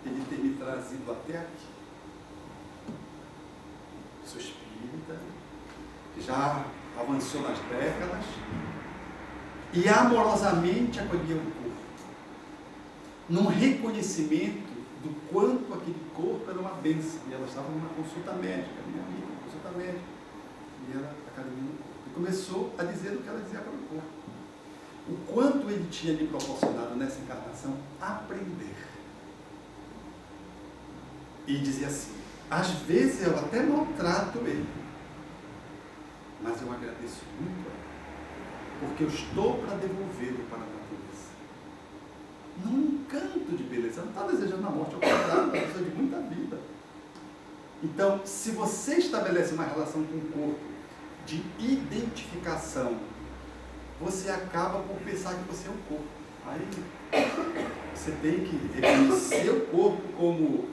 ele ter me trazido até aqui. Sou espírita, já avançou nas décadas, e amorosamente acolheu o corpo, num reconhecimento do quanto aquele corpo era uma bênção. E ela estava numa consulta médica, minha amiga, consulta médica, e era academia no corpo. E começou a dizer o que ela dizia para o corpo. O quanto ele tinha lhe proporcionado nessa encarnação aprender. E dizia assim, às vezes eu até maltrato ele, mas eu agradeço muito a ele, porque eu estou para devolvê-lo para a natureza. Num encanto de beleza, não está desejando a morte, ao contrário, precisa de muita vida. Então, se você estabelece uma relação com o corpo de identificação, você acaba por pensar que você é o corpo. Aí você tem que reconhecer o corpo como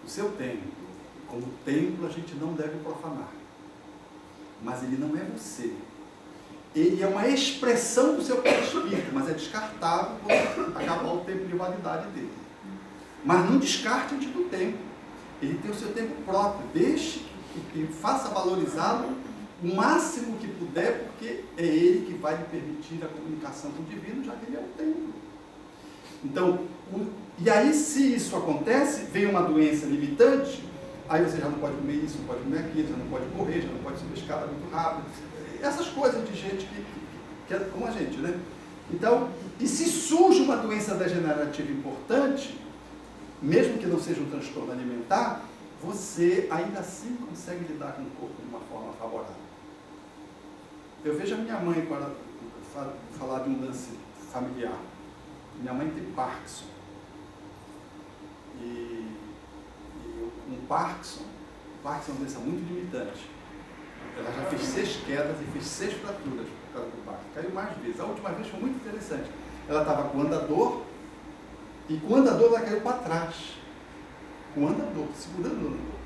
o seu templo. Como templo a gente não deve profanar. Mas ele não é você. Ele é uma expressão do seu espírito, mas é descartável quando acabar o tempo de validade dele. Mas não descarte antes do tempo. Ele tem o seu tempo próprio. Deixe que faça valorizá-lo o máximo que puder, porque é ele que vai lhe permitir a comunicação com o divino, já que ele é o templo. Então, e aí se isso acontece, vem uma doença limitante, aí você já não pode comer isso, não pode comer aquilo, já não pode correr, já não pode subir escada muito rápido. Essas coisas de gente que é como a gente, né? Então, e se surge uma doença degenerativa importante, mesmo que não seja um transtorno alimentar, você ainda assim consegue lidar com o corpo de uma forma favorável. Eu vejo a minha mãe, para falar de um lance familiar. Minha mãe tem Parkinson. E um Parkinson é uma doença muito limitante. Ela já fez 6 quedas e fez 6 fraturas por causa do Parkinson. Caiu mais vezes. A última vez foi muito interessante. Ela estava com o andador, e com o andador ela caiu para trás. Com o andador, segurando o andador.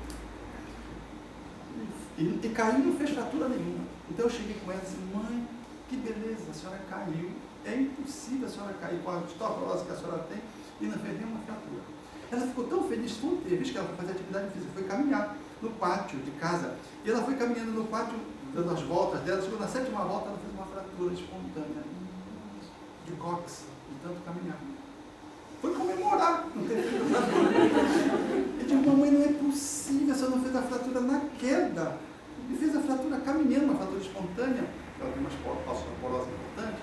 E caiu e não fez fratura nenhuma. Então eu cheguei com ela e disse, mãe, que beleza, a senhora caiu. É impossível a senhora cair com a osteoporose que a senhora tem e não fez nenhuma fratura. Ela ficou tão feliz com o vez que ela foi fazer atividade física, foi caminhar no pátio de casa. E ela foi caminhando no pátio, dando as voltas dela, chegou na 7ª volta, ela fez uma fratura espontânea de cóccix, de tanto caminhar. Foi comemorar, não ter feito fratura. Eu digo, mamãe, não é possível, a senhora não fez a fratura na queda. E fez a fratura caminhando, uma fratura espontânea, ela tem uma osteoporose importante,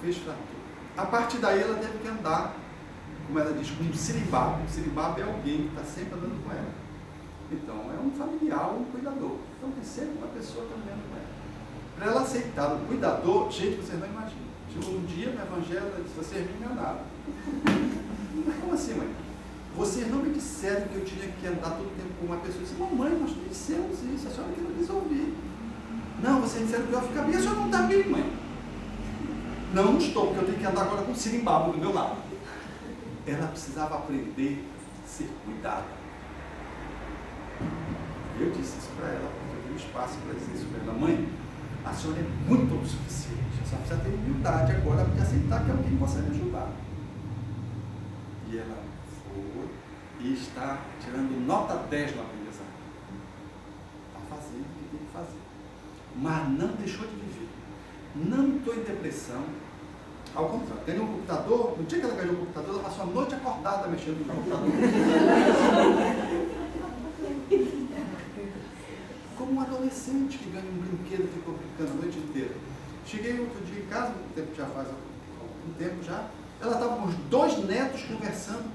fez fratura. A partir daí ela teve que andar, como ela diz, com um sirimbabo. Um sirimbabo é alguém que está sempre andando com ela. Então, é um familiar, um cuidador. Então, tem sempre uma pessoa caminhando com ela. Para ela aceitar o cuidador, gente, vocês não imaginam. Chegou um dia no evangelho, ela disse, vocês me enganaram. Mas como assim, mãe? Vocês não me disseram que eu tinha que andar todo o tempo com uma pessoa. Eu disse, mamãe, nós não dissemos isso, a senhora que não quis ouvir. Não, vocês disseram que eu ia ficar bem, a senhora não está bem, mãe. Não estou, porque eu tenho que andar agora com um sirimbabo do meu lado. Ela precisava aprender a ser cuidada. Eu disse isso para ela, porque eu dei um espaço para dizer isso para ela. Mãe, a senhora é muito autossuficiente. A senhora precisa ter humildade agora para aceitar que alguém possa lhe ajudar. E ela foi e está tirando nota 10 na aprendizagem. Está fazendo o que tem que fazer. Mas não deixou de viver. Não estou em depressão. Ao contrário, ganhou um computador. No dia que ela ganhou o computador, ela passou a noite acordada mexendo no computador. Como um adolescente que ganha um brinquedo e ficou brincando a noite inteira. Cheguei outro dia em casa, um tempo já faz algum tempo já, ela estava com os 2 netos conversando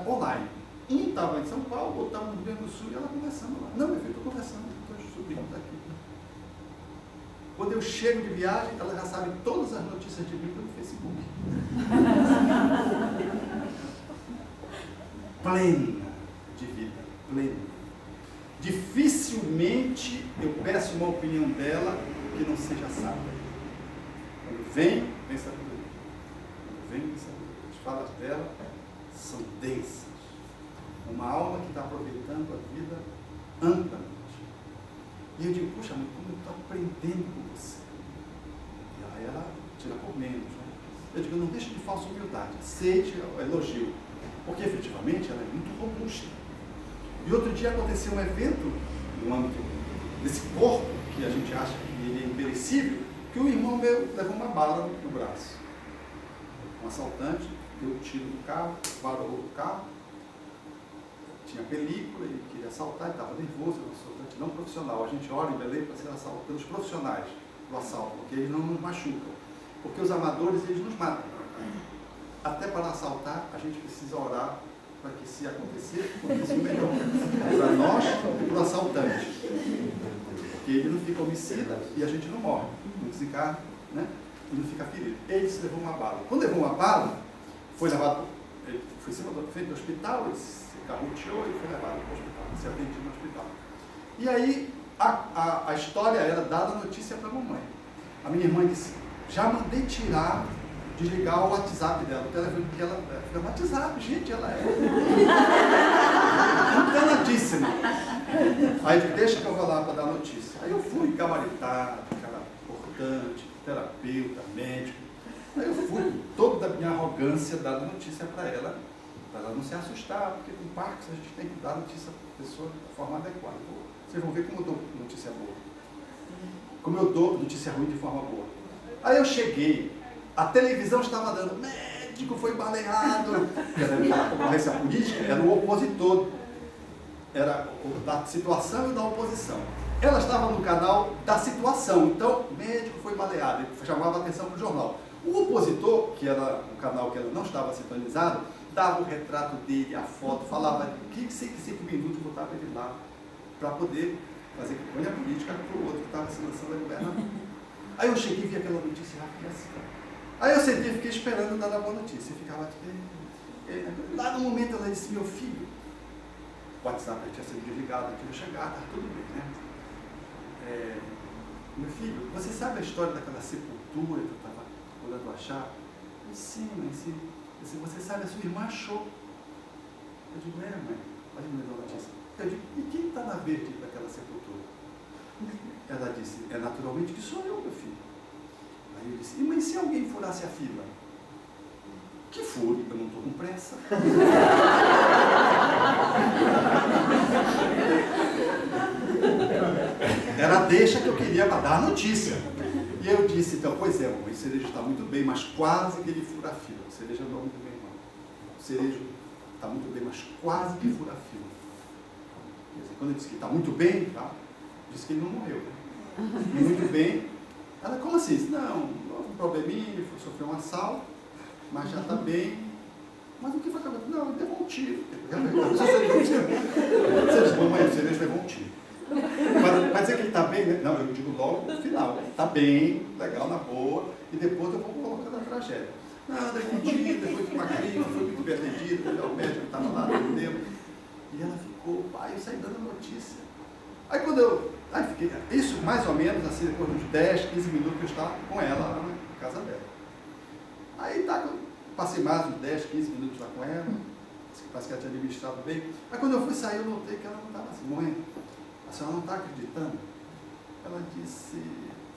online. Um estava em São Paulo, outro estava no Rio Grande do Sul, e ela conversando lá. Não, meu filho, estou conversando com os sobrinhos daqui. Quando eu chego de viagem, ela já sabe todas as notícias de mim pelo Facebook. Plena de vida, plena. Dificilmente eu peço uma opinião dela que não seja sábia. Quando vem sabedoria. Quando vem sabedoria. As falas dela são densas. Uma alma que está aproveitando a vida amplamente. E eu digo, puxa, mas como eu estou aprendendo com você? E aí ela tira por menos. Né? Eu digo, não deixe de falsa humildade. Aceite o elogio. Porque efetivamente ela é muito robusta. E outro dia aconteceu um evento no âmbito desse corpo, que a gente acha que ele é imperecível, que um irmão meu levou uma bala no braço. Um assaltante deu um tiro no carro, parou o carro, tinha película, ele queria assaltar, ele estava nervoso, era um assaltante não profissional. A gente ora em Belém para ser assaltado pelos profissionais do assalto, porque eles não nos machucam. Porque os amadores, eles nos matam. Até para assaltar, a gente precisa orar para que, se acontecer, aconteça o melhor. Para nós e para o assaltante. Porque ele não fica homicida e a gente não morre. Não desencarna, né? E não fica ferido. Ele se levou uma bala. Quando levou uma bala, foi levado, ele foi em cima do frente do hospital, ele se carroteou e foi levado para o hospital, se atendido no hospital. E aí, a história era dada a notícia para a mamãe. A minha irmã disse, já mandei tirar, desligar o WhatsApp dela, o telefone, porque ela fica no WhatsApp, gente, ela é encanadíssima. Aí eu disse, deixa que eu vou lá para dar notícia. Aí eu fui gabaritado, cara importante, terapeuta, médico. Aí eu fui com toda a minha arrogância dar notícia para ela não se assustar, porque com Parkinson a gente tem que dar notícia para a pessoa da forma adequada. Vocês vão ver como eu dou notícia boa. Como eu dou notícia ruim de forma boa. Aí eu cheguei, a televisão estava dando, médico foi baleado. A concorrência política era o opositor. Era o da situação e da oposição. Ela estava no canal da situação, então, médico foi baleado, ele chamava a atenção para o jornal. O opositor, que era um canal que ela não estava sintonizado, dava o retrato dele, a foto, falava o que você quiser que minuto, botava ele lá, para poder fazer campanha política para o outro que estava se lançando a governador. Aí eu cheguei e vi aquela notícia rápida assim. Aí eu sentei e fiquei esperando dar a boa notícia. E ficava lá no momento ela disse, meu filho, o WhatsApp tinha sido desligado, tinha chegado, tá tudo bem, né? Meu filho, você sabe a história daquela sepultura que eu estava procurando achar? Eu disse, sim, mãe, sim. Eu disse, você sabe, a sua irmã achou. Eu digo, mãe, olha me deu a notícia. Eu digo, e quem está na verde daquela sepultura? Ela disse, naturalmente que sou eu, meu filho. Aí eu disse, mas se alguém furasse a fila? Que fure, eu não estou com pressa. Era a deixa que eu queria para dar a notícia. E eu disse, então, pois é, mamãe, o Cerejo está muito bem, mas quase que ele fura a fila. O Cerejo andou muito bem, não. O Cerejo está muito bem, mas quase que fura a fila. Quer dizer, quando eu disse que está muito bem, tá? Disse que ele não morreu. E muito bem. Ela, como assim? Não, houve um probleminha, sofreu um assalto, mas já está bem. Mas o que foi que eu... Não, ele levou um tiro. Você diz, mamãe, o Cerejo levou um tiro. Mas dizer que ele está bem, né? Não, eu digo logo no final. Está bem, legal, na boa, e depois eu vou colocando a tragédia. Não, levou um tiro, depois de uma crise, foi muito bem atendido, o médico estava lá, entendeu? E ela ficou, pai, eu saí dando a notícia. Aí quando eu... Aí fiquei, isso mais ou menos, assim, depois de uns 10, 15 minutos que eu estava com ela lá na casa dela. Aí tá, passei mais uns 10, 15 minutos lá com ela, parece que ela tinha administrado bem. Aí quando eu fui sair, eu notei que ela não estava assim, mãe, a senhora não está acreditando? Ela disse,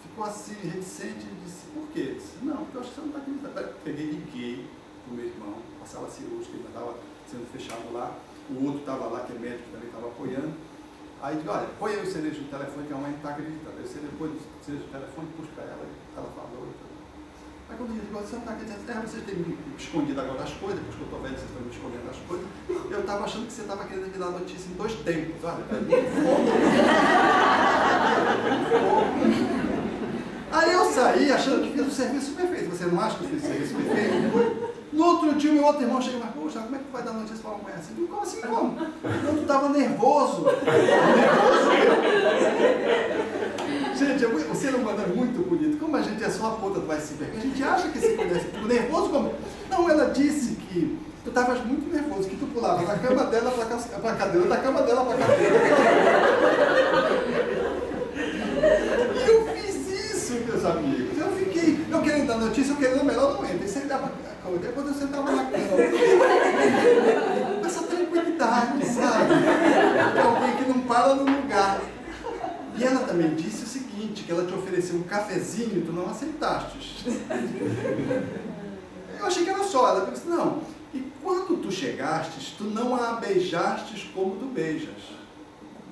ficou assim, reticente, e disse, por quê? Eu disse, não, porque eu acho que você não está acreditando. Aí peguei, liguei para o meu irmão, a sala cirúrgica, ele estava sendo fechado lá, o outro estava lá, que é médico, também estava apoiando. Aí digo, olha, põe aí o Cerejo no telefone, que a mãe não está acreditando. Aí o Cerejo põe o Cerejo no telefone, puxa para ela, ela falou. Aí quando eu digo, você não está acreditando, vocês têm me escondido agora as coisas, depois que eu estou vendo, vocês estão me escondendo as coisas. Eu estava achando que você estava querendo me dar notícia em 2 tempos. Olha, aí eu saí achando que fiz o serviço perfeito. Você não acha que eu fiz o serviço perfeito? No outro dia, o meu outro irmão chega e fala, poxa, como é que tu vai dar notícia para uma mulher assim? Eu digo, como assim, como? Eu estava nervoso. Gente, o ser humano é muito bonito. Como a gente é só a ponta do iceberg, a gente acha que se conhece. Tu nervoso como? Não, ela disse que tu estavas muito nervoso, que tu pulava da cama dela para a cadeira, da cama dela para a cadeira. E eu fiz isso, meus amigos. Eu querendo dar notícia, eu querendo melhor não entra. E você dava depois eu sentava na cama. Com essa tranquilidade, sabe? De alguém que não para no lugar. E ela também disse o seguinte, que ela te ofereceu um cafezinho e tu não aceitaste. Eu achei que era só. Ela disse, não. E quando tu chegastes, tu não a beijastes como tu beijas.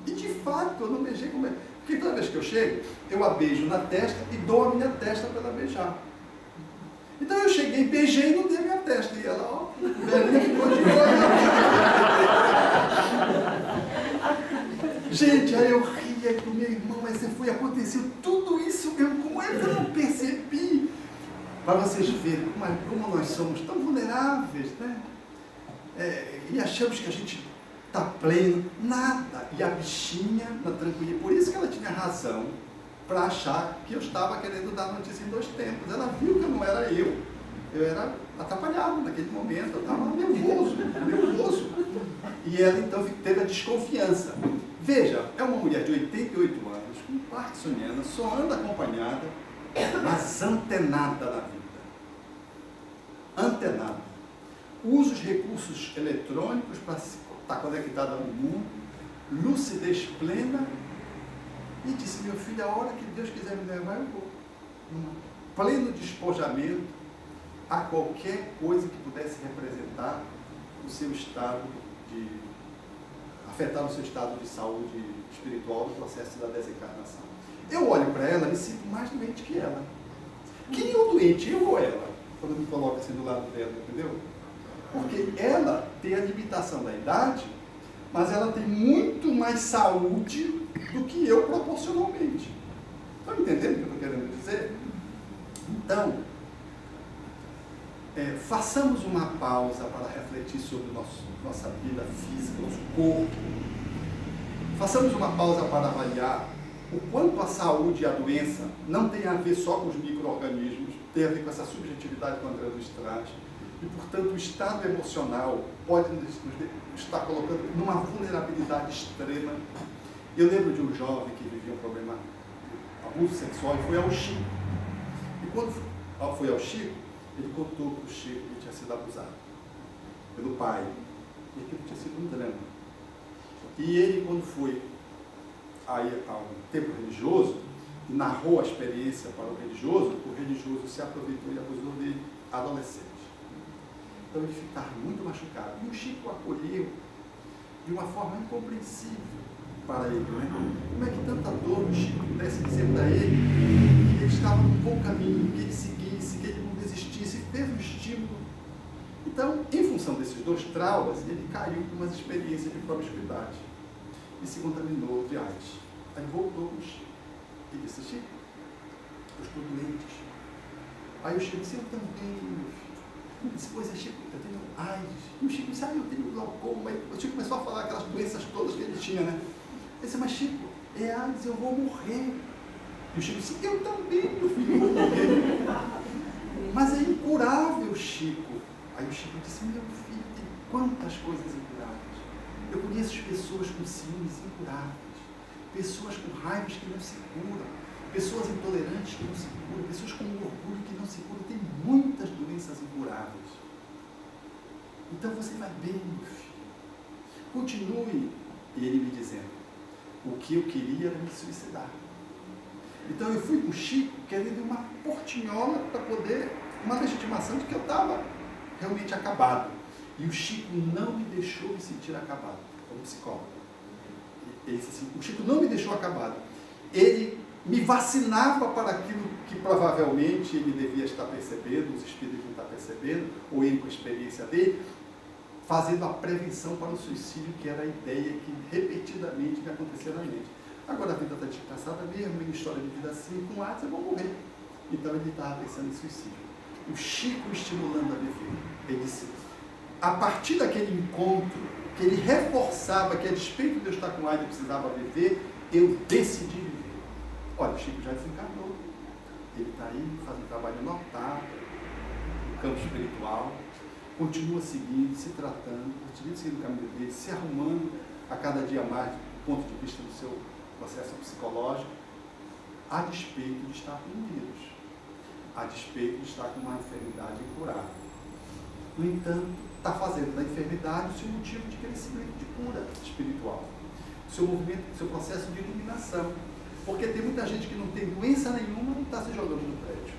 E de fato, eu não beijei como é. Porque toda vez que eu chego, eu a beijo na testa e dou a minha testa para ela beijar. Então eu cheguei, beijei e não dei a minha testa. E ela, ó, velhinha ficou de olho. Gente, aí eu ria com meu irmão, mas aconteceu tudo isso, como é que eu não percebi? Para vocês verem como nós somos tão vulneráveis, né? E achamos que a gente está pleno, nada. E a bichinha, na tranquilidade, por isso que ela tinha razão para achar que eu estava querendo dar notícia em 2 tempos. Ela viu que eu não era eu era atrapalhado naquele momento, eu estava nervoso. E ela então teve a desconfiança. Veja, é uma mulher de 88 anos, com parkinsoniana, só anda acompanhada, mas antenada na vida. Antenada. Usa os recursos eletrônicos para estar conectada ao mundo, lucidez plena, e disse, meu filho, a hora que Deus quiser me levar, eu vou. Pleno despojamento a qualquer coisa que pudesse representar o seu estado afetar o seu estado de saúde espiritual no processo da desencarnação. Eu olho para ela e me sinto mais doente que ela. Quem é o doente, eu ou ela? Quando eu me coloco assim do lado dela, entendeu? Porque ela tem a limitação da idade, mas ela tem muito mais saúde do que eu proporcionalmente. Estão entendendo o que eu estou querendo dizer? Então, façamos uma pausa para refletir sobre nossa vida física, nosso corpo. Façamos uma pausa para avaliar o quanto a saúde e a doença não tem a ver só com os micro-organismos, tem a ver com essa subjetividade que o André Luiz traz. E, portanto, o estado emocional pode nos estar colocando numa vulnerabilidade extrema. Eu lembro de um jovem que vivia um problema de abuso sexual e foi ao Chico. E quando foi ao Chico, ele contou para o Chico que tinha sido abusado pelo pai. E aquilo tinha sido um drama. E ele, quando foi aí a um templo religioso, narrou a experiência para o religioso se aproveitou e abusou dele adolescente. Então ele ficava muito machucado. E o Chico o acolheu de uma forma incompreensível para ele. Né? Como é que tanta dor o Chico pudesse dizer para ele que ele estava num bom caminho, que ele seguisse, que ele não desistisse, fez um estímulo. Então, em função desses dois traumas, ele caiu com umas experiências de promiscuidade e se contaminou de AIDS. Aí voltou o Chico e disse: Chico, eu estou doente. Aí o Chico disse: eu também, meu filho. Ele disse: pois é, Chico, eu tenho AIDS. E o Chico disse: eu tenho glaucoma. O Chico começou a falar aquelas doenças todas que ele tinha, né? Ele disse: mas Chico, é AIDS, eu vou morrer. E o Chico disse: eu também, meu filho, vou morrer. Mas é incurável, Chico. Aí o Chico disse: meu filho, tem quantas coisas incuráveis. Eu conheço pessoas com ciúmes incuráveis, pessoas com raivas que não se curam, pessoas intolerantes que não se curam, pessoas com orgulho que não se curam. Tem muitas doenças incuráveis. Então você vai bem, meu filho. Continue. E ele me dizendo: o que eu queria era me suicidar. Então eu fui com o Chico querendo uma portinhola para poder, uma legitimação de que eu estava realmente acabado. E o Chico não me deixou me sentir acabado, como psicólogo. Ele disse assim: o Chico não me deixou acabado. Ele me vacinava para aquilo que provavelmente ele devia estar percebendo, os espíritos não estão percebendo, ou ele com a experiência dele, fazendo a prevenção para o suicídio, que era a ideia que repetidamente me acontecia na mente. Agora a vida está desgraçada mesmo, minha história de vida assim, com AIDS eu vou morrer. Então ele estava pensando em suicídio. O Chico estimulando a viver. Ele disse: a partir daquele encontro, que ele reforçava que a despeito de eu estar com AIDS eu precisava viver, eu decidi viver. Olha, o Chico já desencarnou. Ele está aí, faz um trabalho notável no campo espiritual, continua seguindo, se tratando, continua seguindo o caminho dele, se arrumando a cada dia mais do ponto de vista do seu processo psicológico, a despeito de estar com um vírus, a despeito de estar com uma enfermidade incurável. No entanto, está fazendo da enfermidade o seu motivo de crescimento, de cura espiritual, seu movimento, seu processo de iluminação. Porque tem muita gente que não tem doença nenhuma e está se jogando no prédio.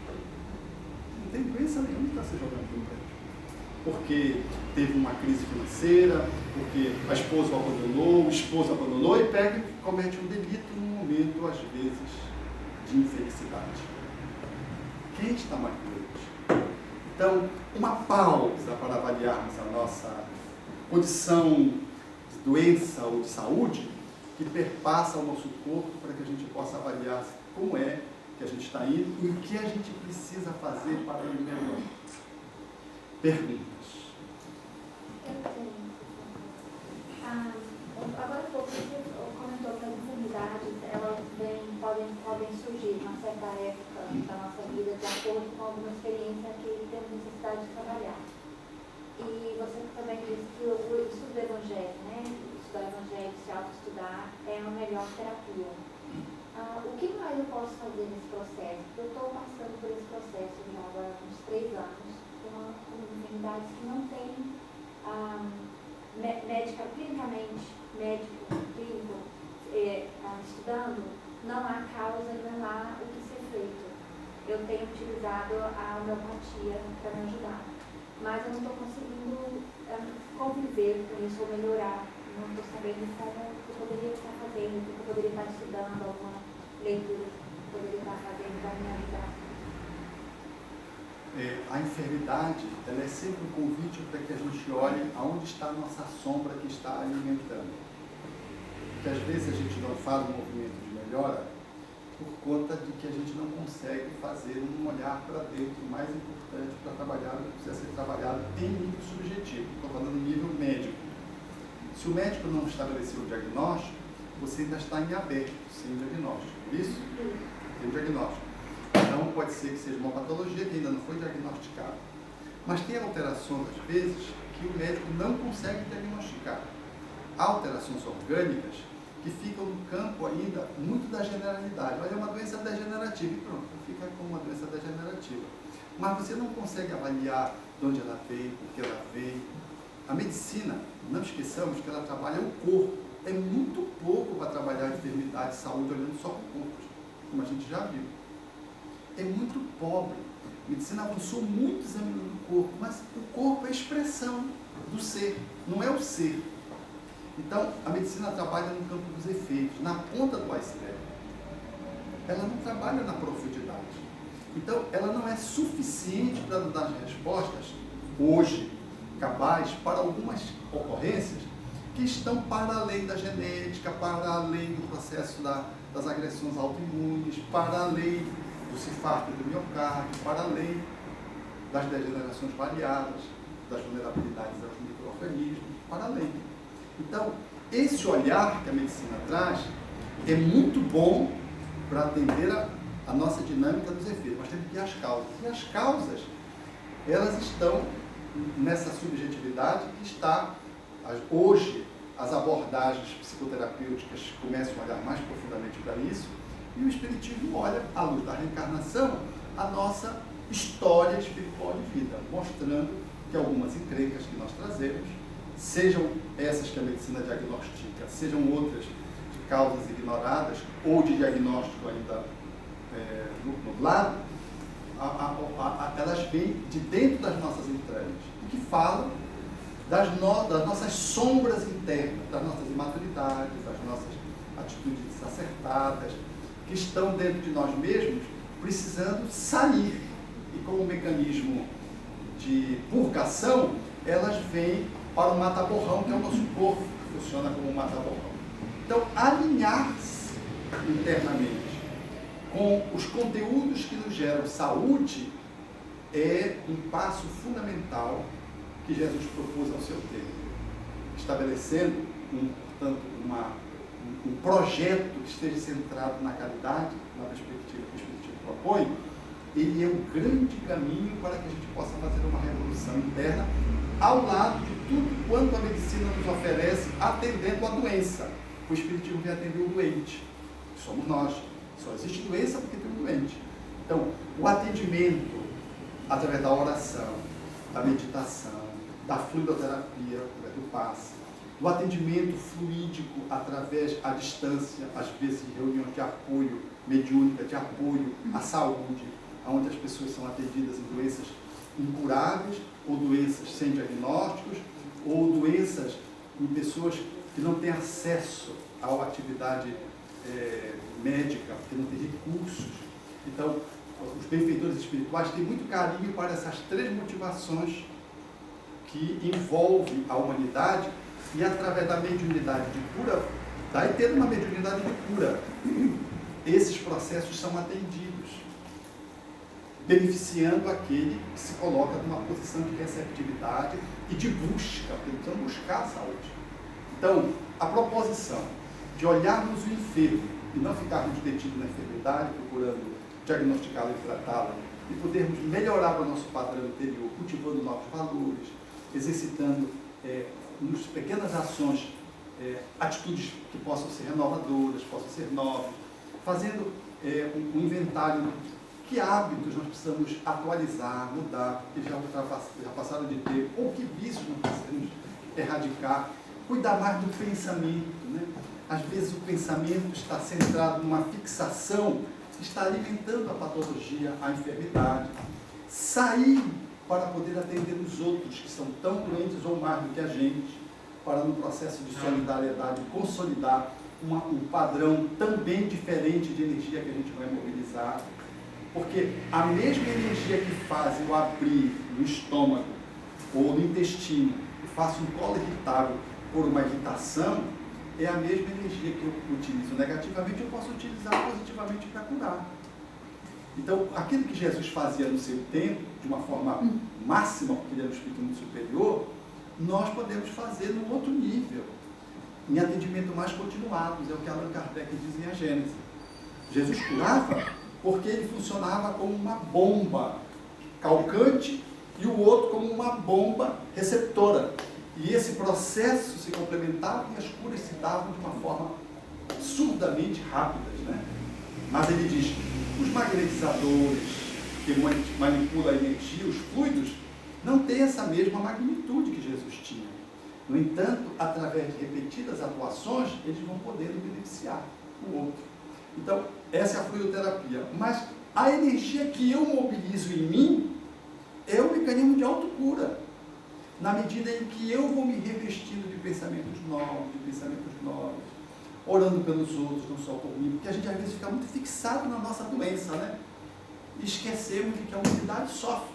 Não tem doença nenhuma e está se jogando no prédio. Porque teve uma crise financeira, porque a esposa o abandonou, o esposo abandonou e pega e comete um delito num momento, às vezes, de infelicidade. Quem está mais doente? Então, uma pausa para avaliarmos a nossa condição de doença ou de saúde que perpassa o nosso corpo para que a gente possa avaliar como é que a gente está indo e o que a gente precisa fazer para ir melhor. Perguntas. Agora há pouco você comentou que as enfermidades elas podem surgir numa certa época da nossa vida de acordo com alguma experiência que temos necessidade de trabalhar. E você também disse que o estudo do Evangelho, né? Estudar o Evangelho, se autoestudar, é a melhor terapia. O que mais eu posso fazer nesse processo? Eu estou passando por esse processo já há uns 3 anos, com enfermidades que não tem médica, clinicamente, médico, clínico, estudando, não há causa e não há o que ser feito. Eu tenho utilizado a homeopatia para me ajudar, mas eu não estou conseguindo conviver com isso ou melhorar. Não estou sabendo como eu poderia estar fazendo, o que eu poderia estar estudando, alguma leitura que eu poderia estar fazendo para me ajudar. A enfermidade, ela é sempre um convite para que a gente olhe aonde está a nossa sombra que está alimentando. Porque às vezes a gente não faz um movimento de melhora por conta de que a gente não consegue fazer um olhar para dentro mais importante para trabalhar, que precisa ser trabalhado em nível subjetivo. Estou falando em nível médico. Se o médico não estabeleceu o diagnóstico, você ainda está em aberto, sem diagnóstico. Isso? Tem o diagnóstico. Então, pode ser que seja uma patologia que ainda não foi diagnosticada. Mas tem alterações, às vezes, que o médico não consegue diagnosticar. Há alterações orgânicas que ficam no campo ainda muito da generalidade. Olha, é uma doença degenerativa, e pronto, fica com uma doença degenerativa. Mas você não consegue avaliar de onde ela veio, por que ela veio. A medicina, não esqueçamos que ela trabalha o corpo. É muito pouco para trabalhar a enfermidade, saúde, olhando só para o corpo, como a gente já viu. É muito pobre. A medicina avançou muito examinando o corpo, mas o corpo é a expressão do ser, não é o ser. Então, a medicina trabalha no campo dos efeitos, na ponta do iceberg. Ela não trabalha na profundidade. Então, ela não é suficiente para nos dar as respostas, hoje, cabais, para algumas ocorrências que estão para além da genética, para além do processo das agressões autoimunes, para além do infarto do miocárdio, para além das degenerações variadas, das vulnerabilidades aos micro-organismos, para além. Então, esse olhar que a medicina traz é muito bom para atender a nossa dinâmica dos efeitos, mas temos que ver as causas. E as causas, elas estão nessa subjetividade que está, hoje, as abordagens psicoterapêuticas começam a olhar mais profundamente para isso, e o Espiritismo olha, à luz da reencarnação, a nossa história espiritual de vida, mostrando que algumas encrencas que nós trazemos, sejam essas que a medicina diagnostica, sejam outras de causas ignoradas ou de diagnóstico ainda nublado, elas vêm de dentro das nossas entranhas e que falam das nossas sombras internas, das nossas imaturidades, das nossas atitudes desacertadas, que estão dentro de nós mesmos, precisando sair. E como mecanismo de purgação, elas vêm para o mata-borrão, que é o nosso corpo, que funciona como um mata-borrão. Então, alinhar-se internamente com os conteúdos que nos geram saúde é um passo fundamental que Jesus propôs ao seu tempo, estabelecendo, portanto, um projeto que esteja centrado na caridade, na perspectiva que o Espiritismo propõe. Ele é um grande caminho para que a gente possa fazer uma revolução interna ao lado de tudo quanto a medicina nos oferece, atendendo a doença. O Espiritismo vem atender o doente, que somos nós. Só existe doença porque tem um doente. Então, o atendimento através da oração, da meditação, da fluidoterapia, através do passe, do atendimento fluídico através à distância, às vezes de reuniões de apoio mediúnica, de apoio à saúde, onde as pessoas são atendidas em doenças incuráveis, ou doenças sem diagnósticos, ou doenças em pessoas que não têm acesso à atividade médica, porque não têm recursos. Então, os benfeitores espirituais têm muito carinho para essas três motivações que envolvem a humanidade, e através da mediunidade de cura, daí tendo uma mediunidade de cura, esses processos são atendidos, beneficiando aquele que se coloca numa posição de receptividade e de busca, porque precisamos buscar a saúde. Então, a proposição de olharmos o enfermo e não ficarmos detidos na enfermidade, procurando diagnosticá-la e tratá-la, e podermos melhorar o nosso padrão interior, cultivando novos valores, exercitando nas pequenas ações atitudes que possam ser renovadoras, possam ser novas, fazendo um inventário. Que hábitos nós precisamos atualizar, mudar, que já passaram de ter, ou que vícios nós precisamos erradicar, cuidar mais do pensamento, né? Às vezes o pensamento está centrado numa fixação que está alimentando a patologia, a enfermidade. Sair para poder atender os outros que são tão doentes ou mais do que a gente, para no processo de solidariedade consolidar um padrão também diferente de energia que a gente vai mobilizar. Porque a mesma energia que faz eu abrir no estômago ou no intestino e faço um colo irritável por uma irritação, é a mesma energia que eu utilizo negativamente, eu posso utilizar positivamente para curar. Então, aquilo que Jesus fazia no seu tempo, de uma forma máxima, porque ele era um espírito muito superior, nós podemos fazer num outro nível, em atendimento mais continuados, é o que Allan Kardec diz em A Gênese. Jesus curava porque ele funcionava como uma bomba calcante e o outro como uma bomba receptora. E esse processo se complementava e as curas se davam de uma forma absurdamente rápidas, né? Mas ele diz, os magnetizadores que manipulam a energia, os fluidos, não têm essa mesma magnitude que Jesus tinha. No entanto, através de repetidas atuações, eles vão podendo beneficiar o outro. Então, essa é a fluidoterapia. Mas a energia que eu mobilizo em mim é um mecanismo de autocura. Na medida em que eu vou me revestindo de pensamentos novos, orando pelos outros, não só por mim, porque a gente às vezes fica muito fixado na nossa doença, né? E esquecemos de que a humanidade sofre.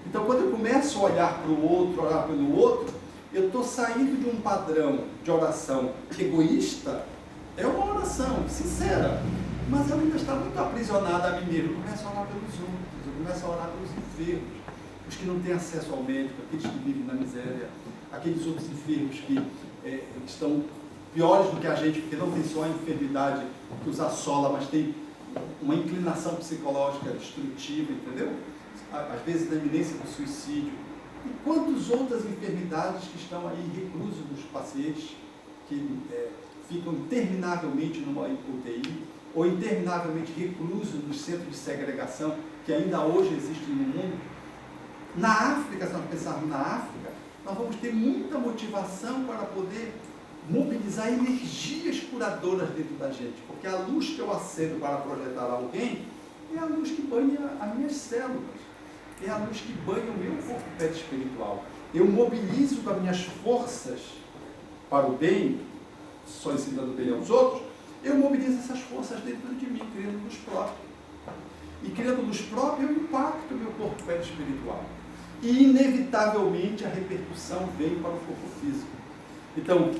Então, quando eu começo a olhar para o outro, orar pelo outro, eu estou saindo de um padrão de oração egoísta. É uma oração sincera, mas ela ainda está muito aprisionada a mim mesmo. Eu começo a orar pelos outros, eu começo a orar pelos enfermos, os que não têm acesso ao médico, aqueles que vivem na miséria, aqueles outros enfermos que estão piores do que a gente, porque não tem só a enfermidade que os assola, mas tem uma inclinação psicológica destrutiva, entendeu? Às vezes na iminência do suicídio. E quantas outras enfermidades que estão aí reclusas nos pacientes, que ficam interminavelmente numa UTI, ou interminavelmente reclusos nos centros de segregação, que ainda hoje existem no mundo. Na África, se nós pensarmos na África, nós vamos ter muita motivação para poder mobilizar energias curadoras dentro da gente, porque a luz que eu acendo para projetar alguém é a luz que banha as minhas células, é a luz que banha o meu corpo perispiritual. Eu mobilizo com as minhas forças para o bem, solicitando bem aos outros, eu mobilizo essas forças dentro de mim, criando luz própria. E criando luz própria, eu impacto o meu corpo perispiritual. E, inevitavelmente, a repercussão vem para o corpo físico. Então,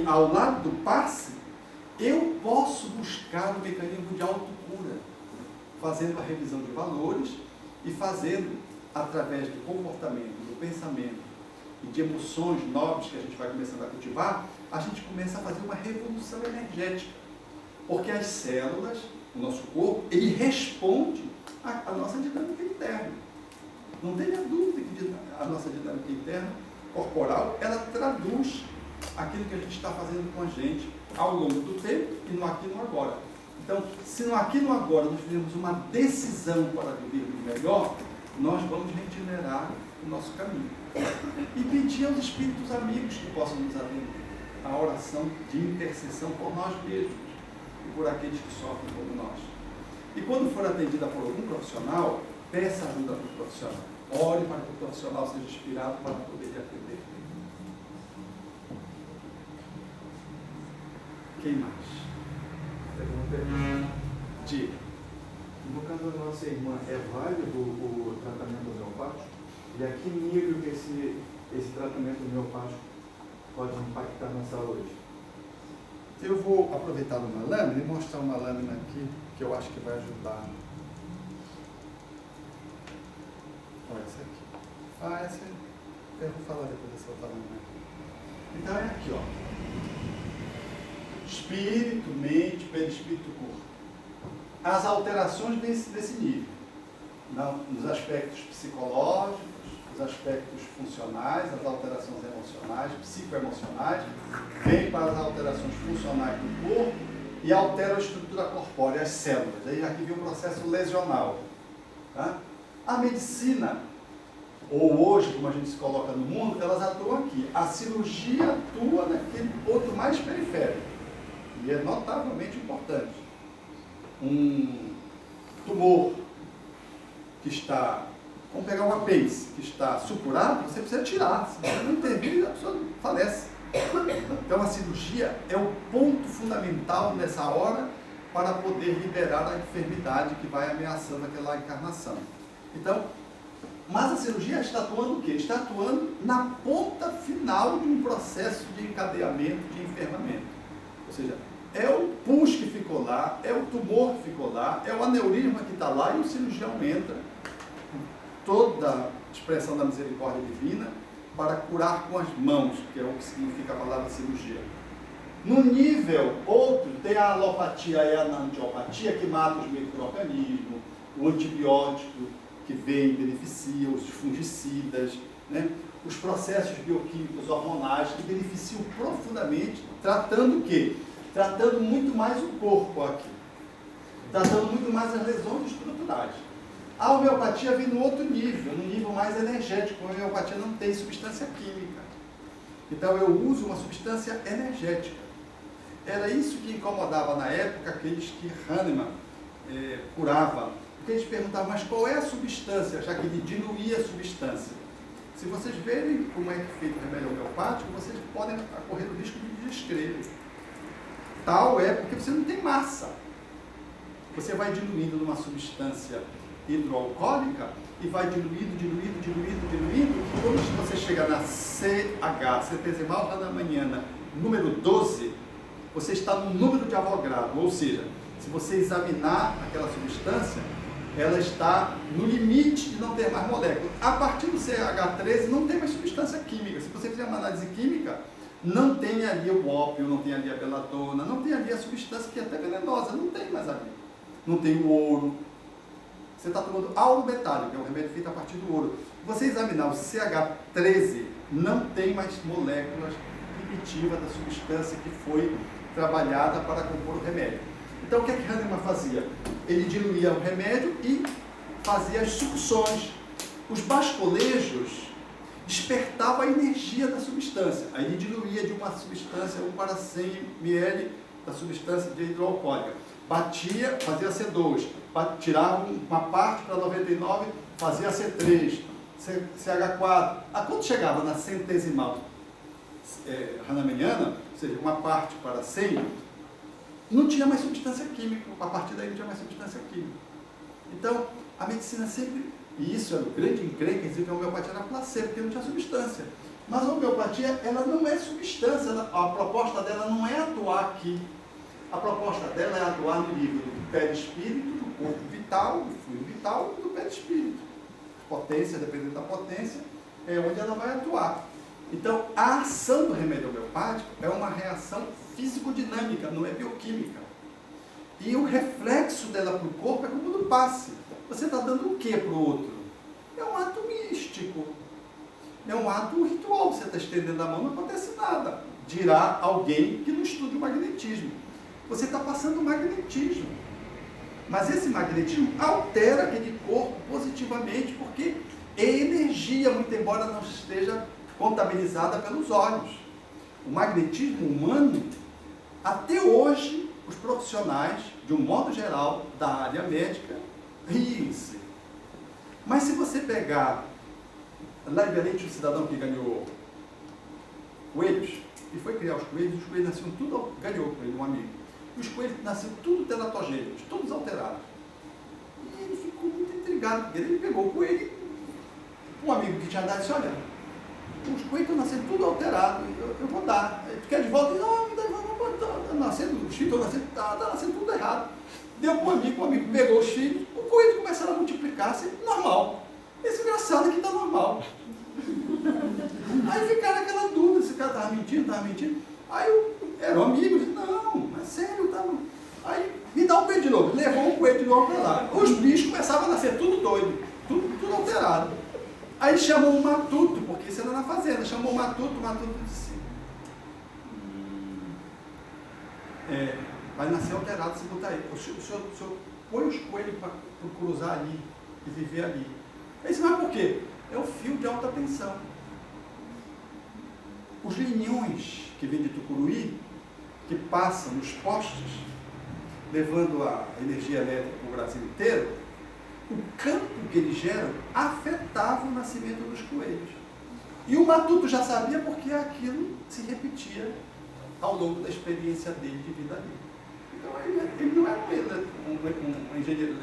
ao lado do passe, eu posso buscar um mecanismo de autocura, fazendo a revisão de valores e fazendo, através do comportamento, do pensamento e de emoções nobres que a gente vai começando a cultivar, a gente começa a fazer uma revolução energética. Porque as células, o nosso corpo, ele responde à nossa dinâmica interna. Não tenha dúvida que a nossa dinâmica interna, corporal, ela traduz aquilo que a gente está fazendo com a gente ao longo do tempo e no aqui e no agora. Então, se no aqui e no agora nós fizermos uma decisão para vivermos melhor, nós vamos regenerar o nosso caminho. E pedir aos espíritos amigos que possam nos atender. A oração de intercessão por nós mesmos e por aqueles que sofrem como nós. E quando for atendida por algum profissional, peça ajuda para o profissional. Ore para que o profissional seja inspirado para poder lhe atender. Quem mais? Pergunta. Diga. No caso da nossa irmã, é válido o tratamento homeopático? E a que nível que esse tratamento homeopático pode impactar na saúde? Eu vou aproveitar uma lâmina e mostrar uma lâmina aqui que eu acho que vai ajudar. Olha essa aqui. Essa eu vou falar depois dessa outra lâmina aqui. Então é aqui, ó. Espírito, mente, perispírito, corpo. As alterações desse nível. Nos aspectos psicológicos, os aspectos funcionais, as alterações emocionais, psicoemocionais, vem para as alterações funcionais do corpo e altera a estrutura corpórea, as células. Aí aqui vem um processo lesional. Tá? A medicina, ou hoje, como a gente se coloca no mundo, elas atuam aqui. A cirurgia atua naquele ponto mais periférico. E é notavelmente importante. Um tumor que está, vamos pegar um apêndice, que está supurado, você precisa tirar. Se você não intervir, a pessoa falece. Então a cirurgia é o ponto fundamental nessa hora para poder liberar a enfermidade que vai ameaçando aquela encarnação. Então, Mas a cirurgia está atuando o quê? Está atuando na ponta final de um processo de encadeamento, de enfermamento. Ou seja, é o pus que ficou lá, é o tumor que ficou lá, é o aneurisma que está lá e o cirurgião entra com toda a expressão da misericórdia divina para curar com as mãos, que é o que significa a palavra cirurgia. No nível outro, tem a alopatia e a antiopatia, que mata os micro-organismos, o antibiótico que vem e beneficia, os fungicidas, né? Os processos bioquímicos hormonais que beneficiam profundamente, tratando o quê? Tratando muito mais o corpo aqui, tratando muito mais as lesões estruturais. A homeopatia vem no outro nível, no nível mais energético. A homeopatia não tem substância química. Então eu uso uma substância energética. Era isso que incomodava na época aqueles que Hahnemann curava. Porque eles perguntavam, mas qual é a substância? Já que ele diluía a substância. Se vocês verem como é que é feito o remédio homeopático, vocês podem correr o risco de descrever. Tal é porque você não tem massa. Você vai diluindo numa substância hidroalcoólica e vai diluindo. E quando você chega na CH, centesimal hahnemanniana, número 12, você está no número de Avogadro. Ou seja, se você examinar aquela substância, ela está no limite de não ter mais moléculas. A partir do CH13 não tem mais substância química. Se você fizer uma análise química, não tem ali o ópio, não tem ali a beladona, não tem ali a substância que é até venenosa, não tem mais ali. Não tem o ouro. Você está tomando auro metálico, que é um remédio feito a partir do ouro. Você examinar o CH13, não tem mais moléculas primitivas da substância que foi trabalhada para compor o remédio. Então o que é que Hahnemann fazia? Ele diluía o remédio e fazia as sucções. Os basculejos despertavam a energia da substância. Aí ele diluía de uma substância 1 para 100 ml da substância de hidroalcoólica. Batia, fazia C2, tirava uma parte para 99, fazia C3, CH4. Quando chegava na centesimal hahnemanniana, ou seja, uma parte para 100, não tinha mais substância química. A partir daí não tinha mais substância química. Então, a medicina sempre... E isso era o grande encrenca, dizer que a homeopatia era placebo, porque não tinha substância. Mas a homeopatia, ela não é substância, a proposta dela não é atuar aqui. A proposta dela é atuar no nível do perispírito, do corpo vital, do fluido vital e do perispírito. Potência, dependendo da potência, é onde ela vai atuar. Então, a ação do remédio homeopático é uma reação físico-dinâmica, não é bioquímica. E o reflexo dela para o corpo é como no passe. Você está dando o que para o outro? É um ato místico. É um ato ritual. Você está estendendo a mão, não acontece nada. Dirá alguém que não estuda o magnetismo. Você está passando magnetismo. Mas esse magnetismo altera aquele corpo positivamente, porque é energia, muito embora não esteja contabilizada pelos olhos. O magnetismo humano, até hoje, os profissionais, de um modo geral, da área médica, riem-se. Mas se você pegar, lá em Belém tinha um cidadão que ganhou coelhos, e foi criar os coelhos nasciam tudo, ganhou com ele, um amigo. E os coelhos nasciam tudo teratogênicos, todos alterados. E ele ficou muito intrigado, porque ele pegou o coelho, um amigo que tinha dado disse, olha, os coelhos estão nascendo tudo alterado, eu vou dar. Tu quer de volta? Não, está nascendo, os filhos estão nascendo, está nascendo tudo errado. Deu para o amigo pegou os filhos, o coelho começaram a multiplicar-se normal. Esse engraçado aqui está normal. Aí ficaram aquela dúvida, esse cara estava mentindo. Aí era um amigo, disse, não, mas sério, tá. Aí me dá um coelho de novo, levou um coelho de novo para lá. Os bichos começavam a nascer tudo doido, tudo alterado. Aí chamou um matuto, porque isso era na fazenda, chamou o matuto disse, vai nascer alterado se botar aí. O senhor põe os coelhos para cruzar ali e viver ali. Aí disse, mas por quê? É o fio de alta tensão. Os linhões que vêm de Tucuruí, que passam nos postes, levando a energia elétrica para o Brasil inteiro, o campo que eles geram afetava o nascimento dos coelhos. E o matuto já sabia porque aquilo se repetia ao longo da experiência dele de vida ali. Então ele não era um engenheiro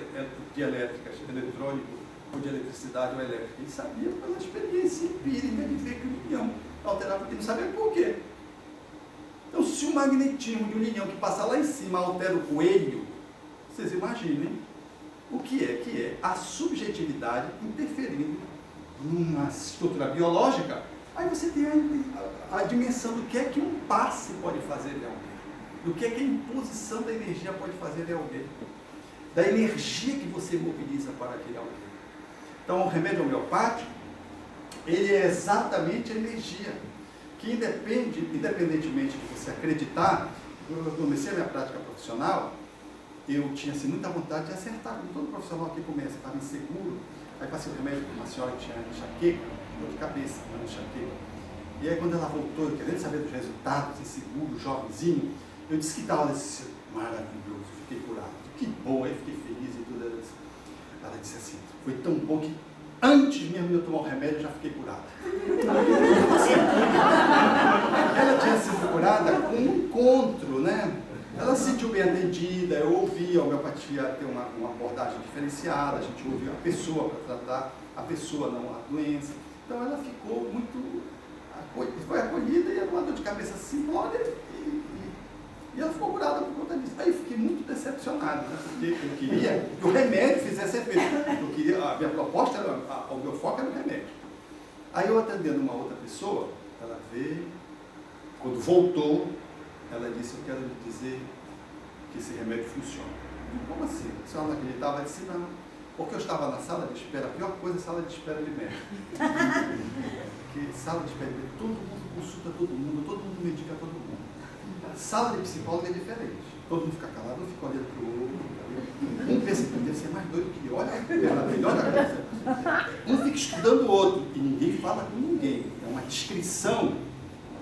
de elétricas, eletrônico, ou de eletricidade ou elétrica. Ele sabia pela experiência empírica de ver que o linião alterava, ele não sabia por quê. Então, se o magnetismo de um linião que passa lá em cima altera o coelho, vocês imaginem o que é a subjetividade interferindo numa estrutura biológica. Aí você tem a dimensão do que é que um passe pode fazer em alguém, do que é que a imposição da energia pode fazer em alguém, da energia que você mobiliza para aquele alguém. Então, o remédio homeopático, ele é exatamente a energia, que independentemente de você acreditar, quando eu comecei a minha prática profissional, eu tinha assim, muita vontade de acertar, como todo profissional aqui começa, estava inseguro, aí passei o remédio para uma senhora que tinha enxaqueca, dor de cabeça, enxaqueca. E aí quando ela voltou, eu querendo saber dos resultados, inseguro, jovenzinho, eu disse que tal, ela disse, maravilhoso, fiquei curado, que bom, aí fiquei feliz e tudo. Ela disse assim, foi tão bom que antes mesmo de eu tomar o remédio, eu já fiquei curada. Ela tinha sido curada com um encontro, né? Ela se sentiu bem atendida, eu ouvi a homeopatia ter uma abordagem diferenciada, a gente ouviu a pessoa para tratar a pessoa, não a doença. Então ela ficou muito, foi acolhida e era uma dor de cabeça simplória e ela ficou curada por conta disso. Aí eu fiquei muito decepcionado, né? Porque eu queria que o remédio fizesse efeito. A minha proposta, o meu foco era o remédio. Aí eu atendendo uma outra pessoa, ela veio, quando voltou, ela disse, eu quero lhe dizer que esse remédio funciona. Como assim? A senhora não acreditava? Ela disse, não. Porque eu estava na sala de espera, a pior coisa é sala de espera de médico. Porque sala de espera de médico, todo mundo consulta todo mundo medica todo mundo. Sala de psicólogo é diferente. Todo mundo fica calado, um fica olhando para o outro. Um pensa que deve ser mais doido que olha, é melhor da coisa. Um fica estudando o outro e ninguém fala com ninguém. É uma descrição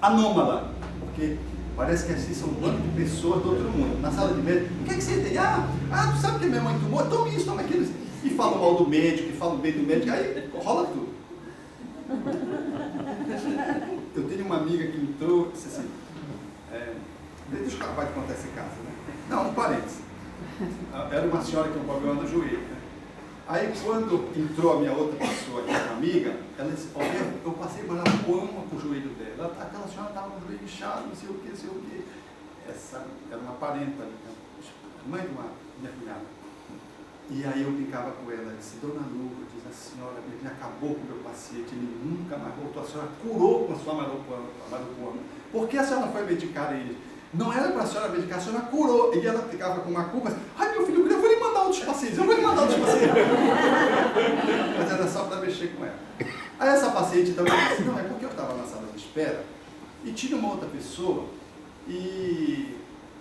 anômala. Porque parece que assim são um bando de pessoas do outro mundo. Na sala de médico, o que é que você tem? Tu sabe que minha mãe tomou? Tome isso, tome aquilo. E falam mal do médico, e falam bem do médico, aí rola tudo. Eu tenho uma amiga que entrou, disse assim, deixa eu acabar de contar esse caso, né? Não, um parênteses. Era uma senhora que tinha um problema no joelho, né? Aí quando entrou a minha outra pessoa, que era uma amiga, ela disse, eu passei por uma ama com o joelho dela. Aquela senhora estava com o joelho inchado, não sei o que. Essa era uma parenta, mãe de uma minha cunhada. E aí eu brincava com ela, disse, dona Lu, diz a senhora, ele acabou com o meu paciente, ele nunca mais voltou, a senhora curou com a sua marupuama. Por que a senhora não foi medicar ele? Não era para a senhora medicar, a senhora curou. E ela ficava com uma culpa, ai meu filho, eu vou lhe mandar outros pacientes, Mas era só para mexer com ela. Aí essa paciente também disse, não, é porque eu estava na sala de espera e tinha uma outra pessoa e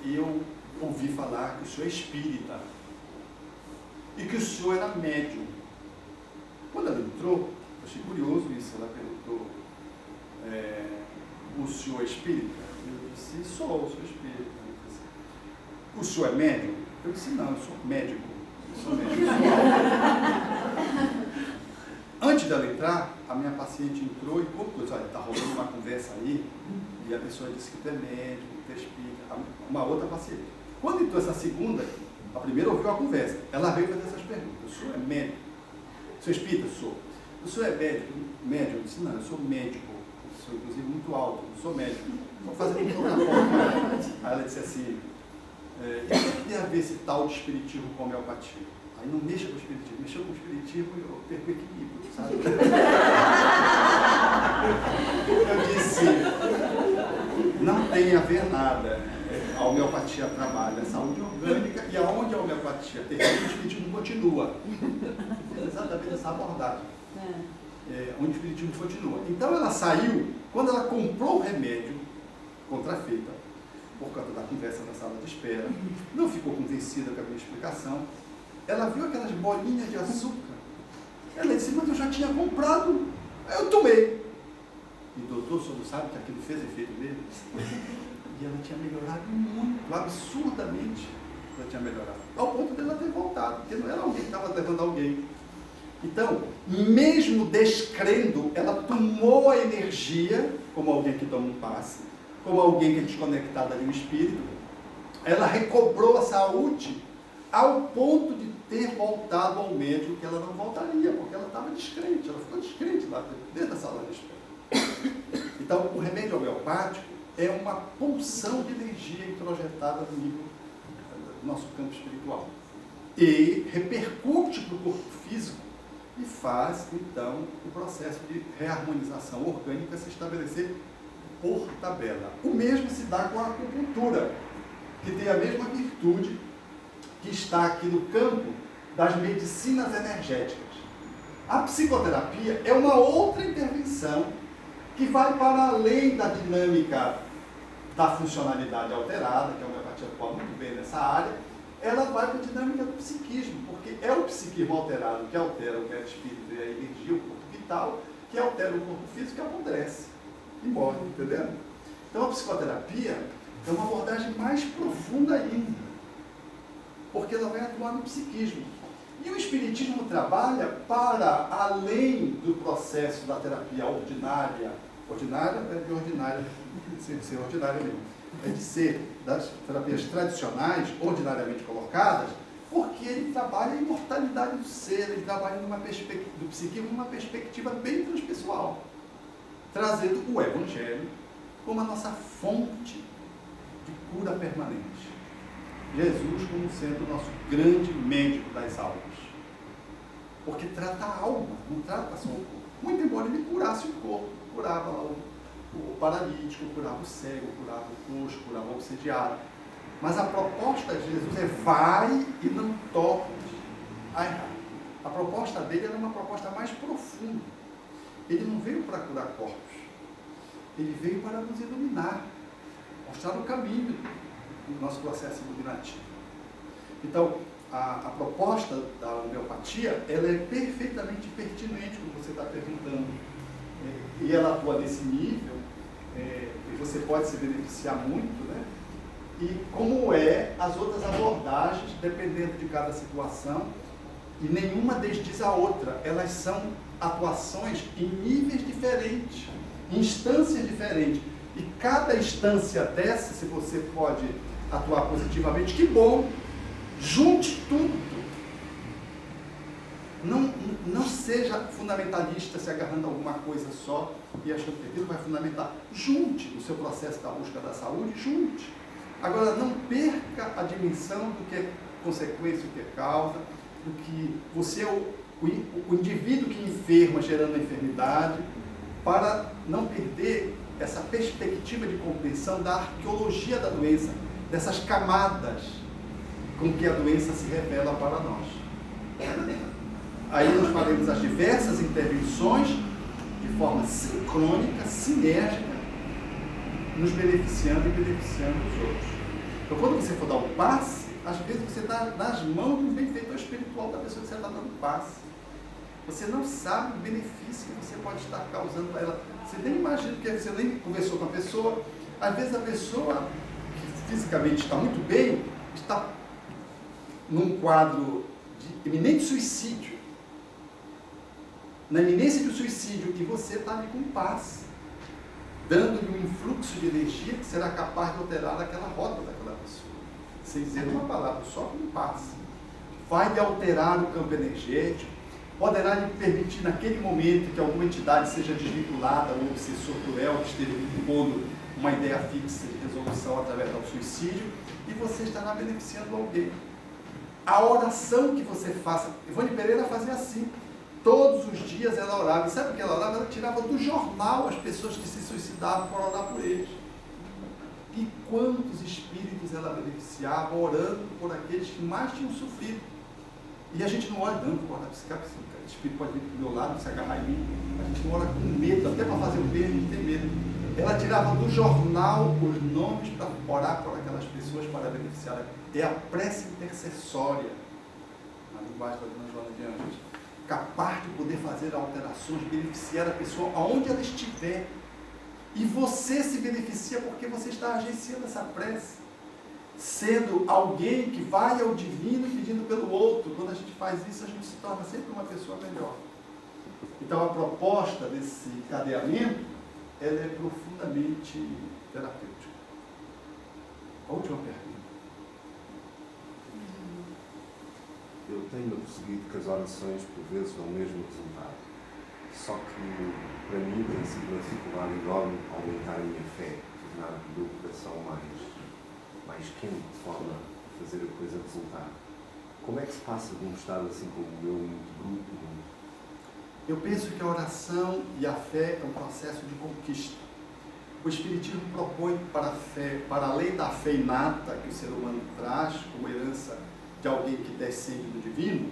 eu ouvi falar que o senhor é espírita e que o senhor era médium. Quando ela entrou, eu achei curioso isso, ela perguntou, o senhor é espírita? Eu disse, sou espírita. O senhor é médium? Eu disse, não, eu sou médico. Antes dela entrar, a minha paciente entrou e contou, olha, está rolando uma conversa aí, e a pessoa disse que tu é médico, que tu é espírita, uma outra paciente. Quando entrou essa segunda, a primeira ouviu a conversa, ela veio fazer essas perguntas, o senhor é médico? O senhor é espírita? Sou. O senhor é médico? Eu disse, não, eu sou médico. Eu sou inclusive muito alto, eu sou médico. Vou fazer um pouco. Aí ela disse assim, e o que tem a ver esse tal de espiritismo com homeopatia? Aí não mexa com o espiritismo, mexeu com o espiritismo e eu perco o equilíbrio, sabe? Eu disse, não tem a ver nada. A homeopatia trabalha a saúde orgânica e aonde a homeopatia termina, o espiritismo continua. É exatamente essa abordagem. Onde o espiritismo continua. Então ela saiu, quando ela comprou o remédio contrafeita, por causa da conversa na sala de espera, não ficou convencida com a minha explicação, ela viu aquelas bolinhas de açúcar, ela disse, mas eu já tinha comprado, aí eu tomei. E doutor, o senhor não sabe que aquilo fez efeito nele? E ela tinha melhorado muito, absurdamente ela tinha melhorado, ao ponto dela ter voltado, porque não era alguém que estava levando alguém. Então, mesmo descrendo, ela tomou a energia, como alguém que toma um passe, como alguém que é desconectado ali no espírito, ela recobrou a saúde ao ponto de ter voltado ao médico que ela não voltaria, porque ela estava descrente, ela ficou descrente lá dentro da sala de espera. Então, o remédio homeopático é uma punção de energia introjetada no nível do nosso campo espiritual. E repercute para o corpo físico e faz, então, o processo de reharmonização orgânica se estabelecer por tabela. O mesmo se dá com a acupuntura, que tem a mesma virtude que está aqui no campo das medicinas energéticas. A psicoterapia é uma outra intervenção que vai para além da dinâmica da funcionalidade alterada, que a homeopatia atua muito bem nessa área. Ela vai para a dinâmica do psiquismo, porque é o psiquismo alterado que altera o perispírito e a energia, o corpo vital, que altera o corpo físico e apodrece e morre, entendeu? Então a psicoterapia é uma abordagem mais profunda ainda, porque ela vai atuar no psiquismo. E o espiritismo trabalha para além do processo da terapia ordinária é de ordinária, sem ser ordinária mesmo, é de ser das terapias tradicionais, ordinariamente colocadas, porque ele trabalha a imortalidade do ser, ele trabalha do psiquismo numa perspectiva bem transpessoal, trazendo o Evangelho como a nossa fonte de cura permanente. Jesus como sendo o nosso grande médico das almas. Porque trata a alma, não trata só o corpo. Muito embora ele curasse o corpo, curava lá o paralítico, curava o cego, curava o coxo, curava o obsediado. Mas a proposta de Jesus é vai e não torne a errar. A proposta dele era uma proposta mais profunda. Ele não veio para curar corpos. Ele veio para nos iluminar, mostrar o caminho do nosso processo iluminativo. Então, a proposta da homeopatia, ela é perfeitamente pertinente, como você está perguntando. E ela atua nesse nível, e você pode se beneficiar muito, né? E como as outras abordagens, dependendo de cada situação, e nenhuma desdiz a outra. Elas são atuações em níveis diferentes, em instâncias diferentes. E cada instância dessa, se você pode atuar positivamente, que bom! Junte tudo. Não seja fundamentalista se agarrando a alguma coisa só e achando que aquilo vai fundamentar. Junte no seu processo da busca da saúde, junte. Agora, não perca a dimensão do que é consequência, do que é causa, do que você é o indivíduo que enferma gerando a enfermidade, para não perder essa perspectiva de compreensão da arqueologia da doença, dessas camadas com que a doença se revela para nós. Aí nós faremos as diversas intervenções de forma sincrônica, sinérgica, nos beneficiando e beneficiando os outros. Então, quando você for dar um passe, às vezes você está nas mãos do benfeitor espiritual da pessoa que você está dando passe. Você não sabe o benefício que você pode estar causando a ela. Você nem imagina, porque você nem conversou com a pessoa. Às vezes a pessoa que fisicamente está muito bem, está num quadro de iminente suicídio, na iminência do suicídio, e você está ali com um passe, dando-lhe um influxo de energia que será capaz de alterar aquela rota daquela pessoa, sem dizer uma palavra, só com um passe. Vai lhe alterar o campo energético, poderá lhe permitir naquele momento que alguma entidade seja desvinculada, ou obsessor cruel que esteja impondo uma ideia fixa de resolução através do suicídio, e você estará beneficiando alguém. A oração que você faça, Ivone Pereira fazia assim, todos os dias ela orava, e sabe o que ela orava? Ela tirava do jornal as pessoas que se suicidavam para orar por eles. E quantos espíritos ela beneficiava orando por aqueles que mais tinham sofrido. E a gente não ora, não, ora, o espírito pode vir do meu lado, se agarrar em mim. A gente não ora com medo, até para fazer o bem a gente tem medo. Ela tirava do jornal os nomes para orar por aquelas pessoas para beneficiar. É a prece intercessória, na linguagem da Dona Joana de Anjos, capaz de poder fazer alterações, beneficiar a pessoa aonde ela estiver. E você se beneficia porque você está agenciando essa prece, sendo alguém que vai ao divino e pedindo pelo outro. Quando a gente faz isso, a gente se torna sempre uma pessoa melhor. Então a proposta desse encadeamento, ela é profundamente terapêutica. A última pergunta. tenho percebido que as orações, por vezes, dão o mesmo resultado. Só que, para mim, tem sido uma dificuldade enorme aumentar a minha fé, tornar o meu coração mais quente, de forma a fazer a coisa resultar. Como é que se passa de um estado assim como o meu, muito bruto? Eu penso que a oração e a fé é um processo de conquista. O Espiritismo propõe para a fé, para além da fé inata que o ser humano traz como herança de alguém que descende do divino,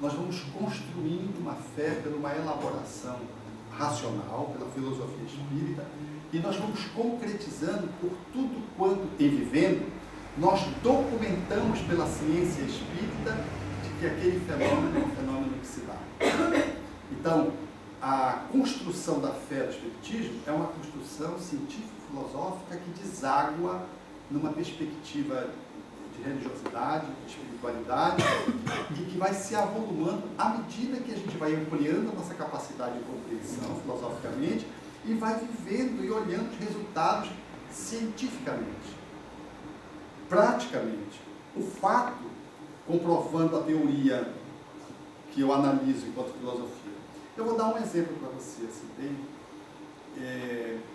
nós vamos construindo uma fé por uma elaboração racional, pela filosofia espírita, e nós vamos concretizando por tudo quanto em vivendo, nós documentamos pela ciência espírita de que aquele fenômeno é um fenômeno que se dá. Então, a construção da fé do Espiritismo é uma construção científico-filosófica que deságua numa perspectiva de religiosidade, de espiritualidade, e que vai se avolumando à medida que a gente vai ampliando a nossa capacidade de compreensão filosoficamente e vai vivendo e olhando os resultados cientificamente, praticamente. O fato, comprovando a teoria que eu analiso enquanto filosofia. Eu vou dar um exemplo para você, assim, bem.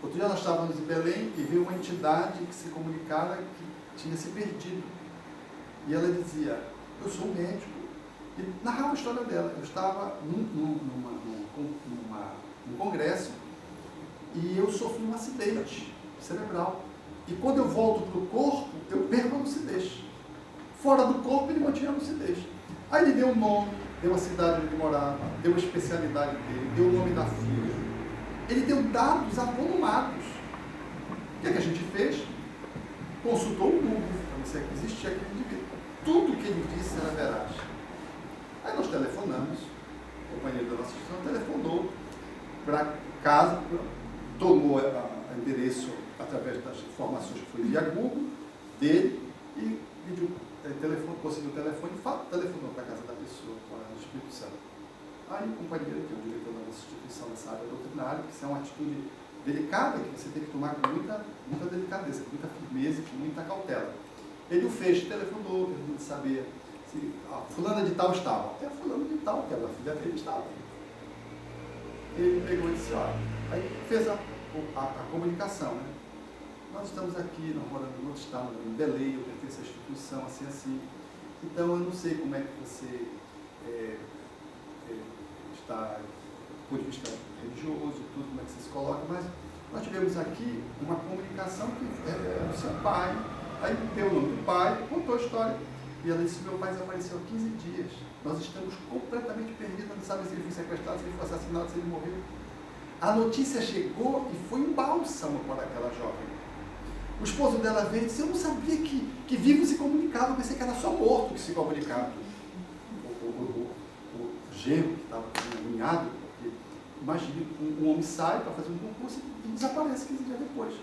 Outro dia nós estávamos em Belém e veio uma entidade que se comunicava que tinha se perdido. E ela dizia, eu sou um médico. E narrava a história dela. Eu estava num congresso e eu sofri um acidente cerebral. E quando eu volto para o corpo, eu perco a lucidez. Fora do corpo, ele mantinha a lucidez. Aí ele deu um nome, deu a cidade onde ele morava, deu a especialidade dele, deu o nome da filha. Ele deu dados avolumados. O que é que a gente fez? Consultou o Google, para ver se existia aquele indivíduo. Tudo que ele disse era veraz. Aí nós telefonamos, o companheiro da nossa instituição telefonou para casa, tomou o endereço através das informações que foi via Google dele e pediu conseguiu o telefone, telefonou para a casa da pessoa, para o Espírito Santo. Aí o companheiro, que é o diretor da nossa instituição nessa área doutrinária, que isso é uma atitude delicada, que você tem que tomar com muita delicadeza, com muita firmeza, com muita cautela. Ele o fez, telefonou, perguntou de saber se a fulana de tal estava. É fulana de tal, que era a filha dele, estava. Ele pegou e disse, olha, aí fez a comunicação, né? Nós estamos aqui, nós moramos em outro estado, em Belém, eu pertenço à instituição, assim, assim. Então, eu não sei como é que você está, do ponto de vista religioso, tudo, como é que você se coloca, mas nós tivemos aqui uma comunicação que é do seu pai, aí deu o nome do pai, contou a história, e ela disse, meu pai desapareceu há 15 dias, nós estamos completamente perdidos, não sabemos se ele foi sequestrado, se ele foi assassinado, se ele morreu. A notícia chegou e foi um bálsamo para aquela jovem. O esposo dela veio e disse, eu não sabia que vivos se comunicavam, eu pensei que era só morto que se comunicava. O genro que estava alinhado, porque imagine, um homem sai para fazer um concurso e desaparece 15 dias depois.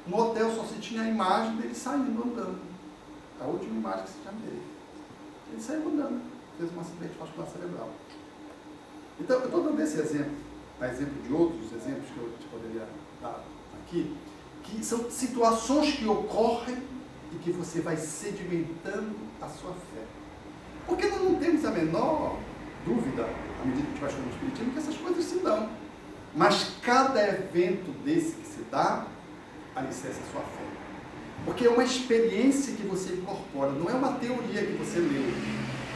No hotel só se tinha a imagem dele saindo andando. A última imagem que se tinha dele. Ele saiu andando, fez um acidente vascular cerebral. Então, eu estou dando esse exemplo, a exemplo de outros exemplos que eu te poderia dar aqui, que são situações que ocorrem e que você vai sedimentando a sua fé. Porque nós não temos a menor dúvida, à medida que a gente vai estudando o Espiritismo, que essas coisas se dão. Mas cada evento desse que se dá, alicerça a sua fé. Porque é uma experiência que você incorpora, não é uma teoria que você leu.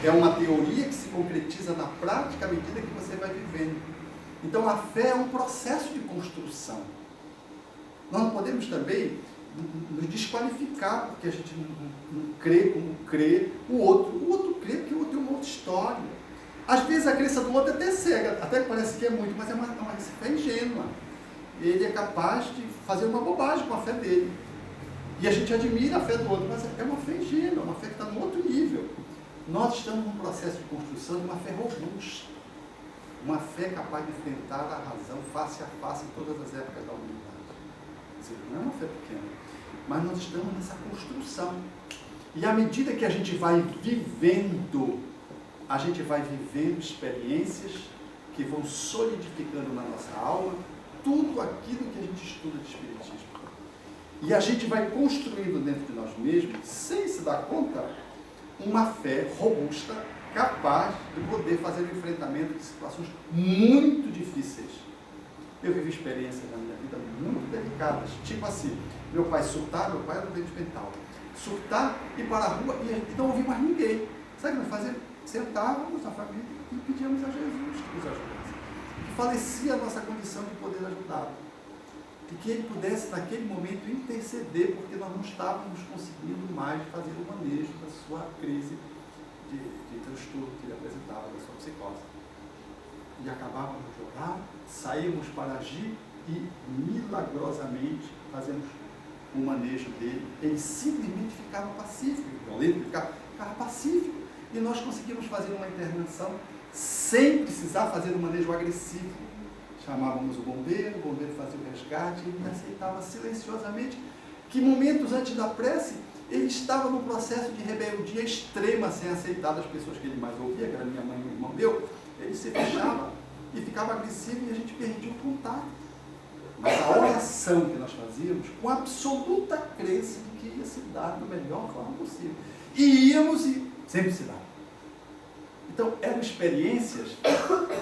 É uma teoria que se concretiza na prática à medida que você vai vivendo. Então a fé é um processo de construção. Nós não podemos também nos desqualificar porque a gente não crê como crê o outro. O outro crê porque o outro tem uma outra história. Às vezes a crença do outro é até cega, até parece que é muito, mas é uma fé ingênua. Ele é capaz de fazer uma bobagem com a fé dele. E a gente admira a fé do outro, mas é uma fé ingênua, uma fé que está num outro nível. Nós estamos num processo de construção de uma fé robusta. Uma fé capaz de enfrentar a razão face a face em todas as épocas da humanidade. Não é uma fé pequena, mas nós estamos nessa construção. E à medida que a gente vai vivendo experiências que vão solidificando na nossa alma tudo aquilo que a gente estuda de Espiritismo. E a gente vai construindo dentro de nós mesmos, sem se dar conta, uma fé robusta capaz de poder fazer o enfrentamento de situações muito difíceis. Eu vivi experiências na minha vida muito delicadas, tipo assim, meu pai surtar, meu pai era doente mental, surtar, ir para a rua e não ouvir mais ninguém. Sabe o que nós fazíamos? Sentávamos na família e pedíamos a Jesus que nos ajudasse, que falecia a nossa condição de poder ajudá-lo, e que ele pudesse naquele momento interceder, porque nós não estávamos conseguindo mais fazer o manejo da sua crise de transtorno que ele apresentava, da sua psicose. E acabávamos de orar, saímos para agir e milagrosamente fazemos o manejo dele. Ele simplesmente ficava pacífico, violento, ficava pacífico, e nós conseguimos fazer uma intervenção sem precisar fazer um manejo agressivo. Chamávamos o bombeiro fazia o resgate, e ele aceitava silenciosamente que momentos antes da prece ele estava num processo de rebeldia extrema, sem aceitar das pessoas que ele mais ouvia, que era minha mãe e o irmão meu. Ele se fechava e ficava agressivo e a gente perdia o contato. Mas a oração que nós fazíamos, com absoluta crença de que ia se dar da melhor forma possível. E íamos e sempre se dava. Então, eram experiências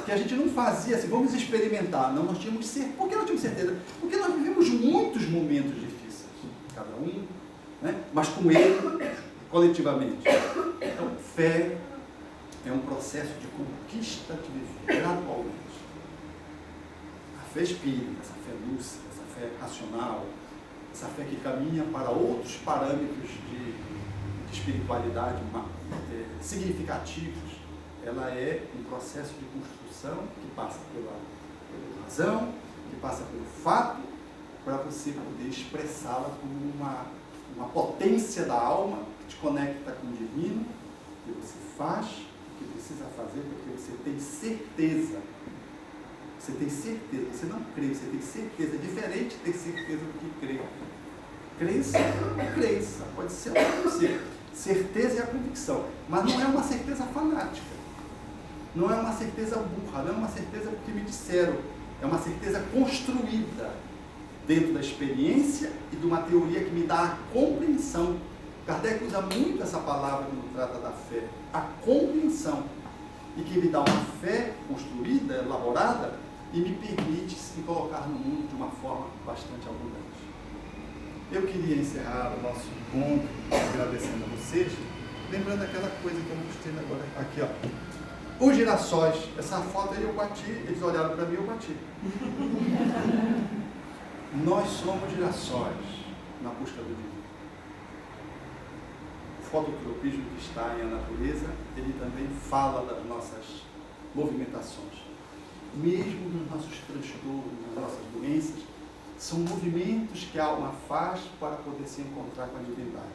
que a gente não fazia assim, vamos experimentar. Não, nós tínhamos certeza. Por que nós tínhamos certeza? Porque nós vivemos muitos momentos difíceis, cada um, né? Mas com ele, coletivamente. Então, fé é um processo de conquista de viver gradualmente. A fé espírita, essa fé lúcida, essa fé racional, essa fé que caminha para outros parâmetros de espiritualidade significativos, ela é um processo de construção que passa pela razão, que passa pelo fato, para você poder expressá-la como uma potência da alma que te conecta com o divino, que você faz o que precisa fazer, porque você tem certeza. Você tem certeza, você não crê, você tem certeza. É diferente ter certeza do que crer. Crença é crença, pode ser ou não ser. Certeza é a convicção, mas não é uma certeza fanática. Não é uma certeza burra, não é uma certeza porque me disseram. É uma certeza construída dentro da experiência e de uma teoria que me dá a compreensão. Kardec usa muito essa palavra quando trata da fé, a compreensão, e que me dá uma fé construída, elaborada, e me permite me colocar no mundo de uma forma bastante abundante. Eu queria encerrar o nosso encontro agradecendo a vocês, lembrando aquela coisa que eu mostrei agora aqui, ó. Os girassóis, essa foto aí eu bati, eles olharam para mim e eu bati. Nós somos girassóis na busca do divino. O fototropismo que está em a natureza, ele também fala das nossas movimentações. Mesmo nos nossos transtornos, nas nossas doenças, são movimentos que a alma faz para poder se encontrar com a divindade.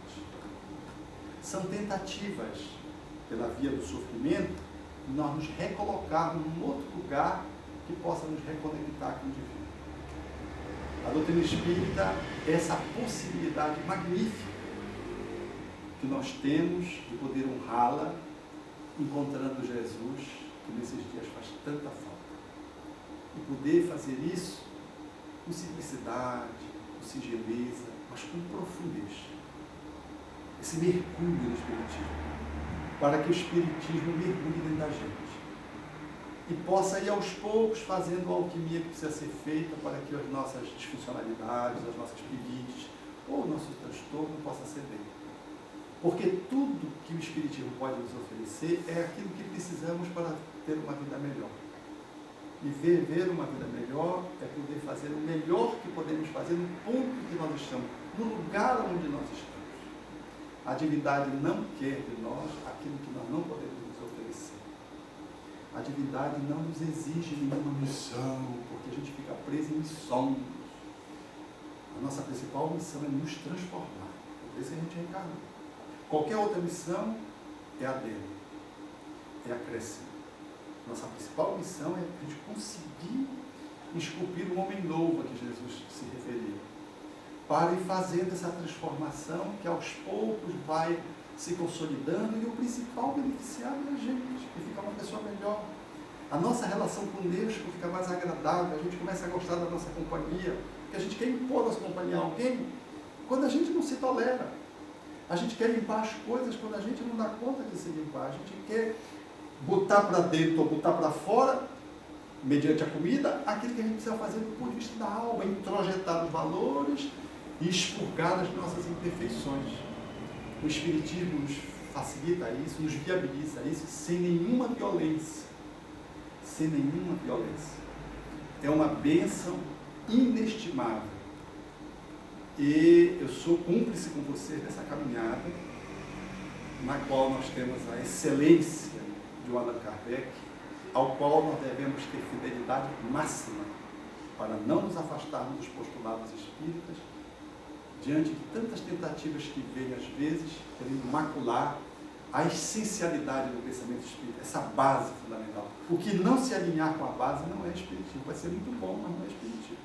São tentativas, pela via do sofrimento, de nós nos recolocarmos num outro lugar que possa nos reconectar com o divino. A doutrina espírita é essa possibilidade magnífica que nós temos de poder honrá-la, encontrando Jesus, que nesses dias faz tanta falta. E poder fazer isso com simplicidade, com singeleza, mas com profundez. Esse mergulho no Espiritismo, para que o Espiritismo mergulhe dentro da gente e possa ir aos poucos fazendo a alquimia que precisa ser feita para que as nossas disfuncionalidades, as nossas pirites ou o nosso transtorno possa ceder. Porque tudo que o Espiritismo pode nos oferecer é aquilo que precisamos para ter uma vida melhor. E viver uma vida melhor é poder fazer o melhor que podemos fazer no ponto que nós estamos, no lugar onde nós estamos. A divindade não quer de nós aquilo que nós não podemos nos oferecer. A divindade não nos exige nenhuma missão, porque a gente fica preso em missões. A nossa principal missão é nos transformar. Por isso a gente reencarna. Qualquer outra missão é a dele, é a crescer. Nossa principal missão é a gente conseguir esculpir o homem novo a que Jesus se referia, para ir fazendo essa transformação que aos poucos vai se consolidando, e o principal beneficiário é a gente, que fica uma pessoa melhor. A nossa relação com Deus fica mais agradável, a gente começa a gostar da nossa companhia, porque a gente quer impor a nossa companhia a alguém quando a gente não se tolera. A gente quer limpar as coisas quando a gente não dá conta de se limpar. A gente quer botar para dentro ou botar para fora, mediante a comida, aquilo que a gente precisa fazer do ponto de vista da alma, introjetar os valores e expurgar as nossas imperfeições. O Espiritismo nos facilita isso, nos viabiliza isso sem nenhuma violência. Sem nenhuma violência. É uma bênção inestimável. E eu sou cúmplice com vocês dessa caminhada, na qual nós temos a excelência de Allan Kardec, ao qual nós devemos ter fidelidade máxima para não nos afastarmos dos postulados espíritas, diante de tantas tentativas que vêm às vezes, querendo macular a essencialidade do pensamento espírita, essa base fundamental. O que não se alinhar com a base não é espiritismo, vai ser muito bom, mas não é espiritismo.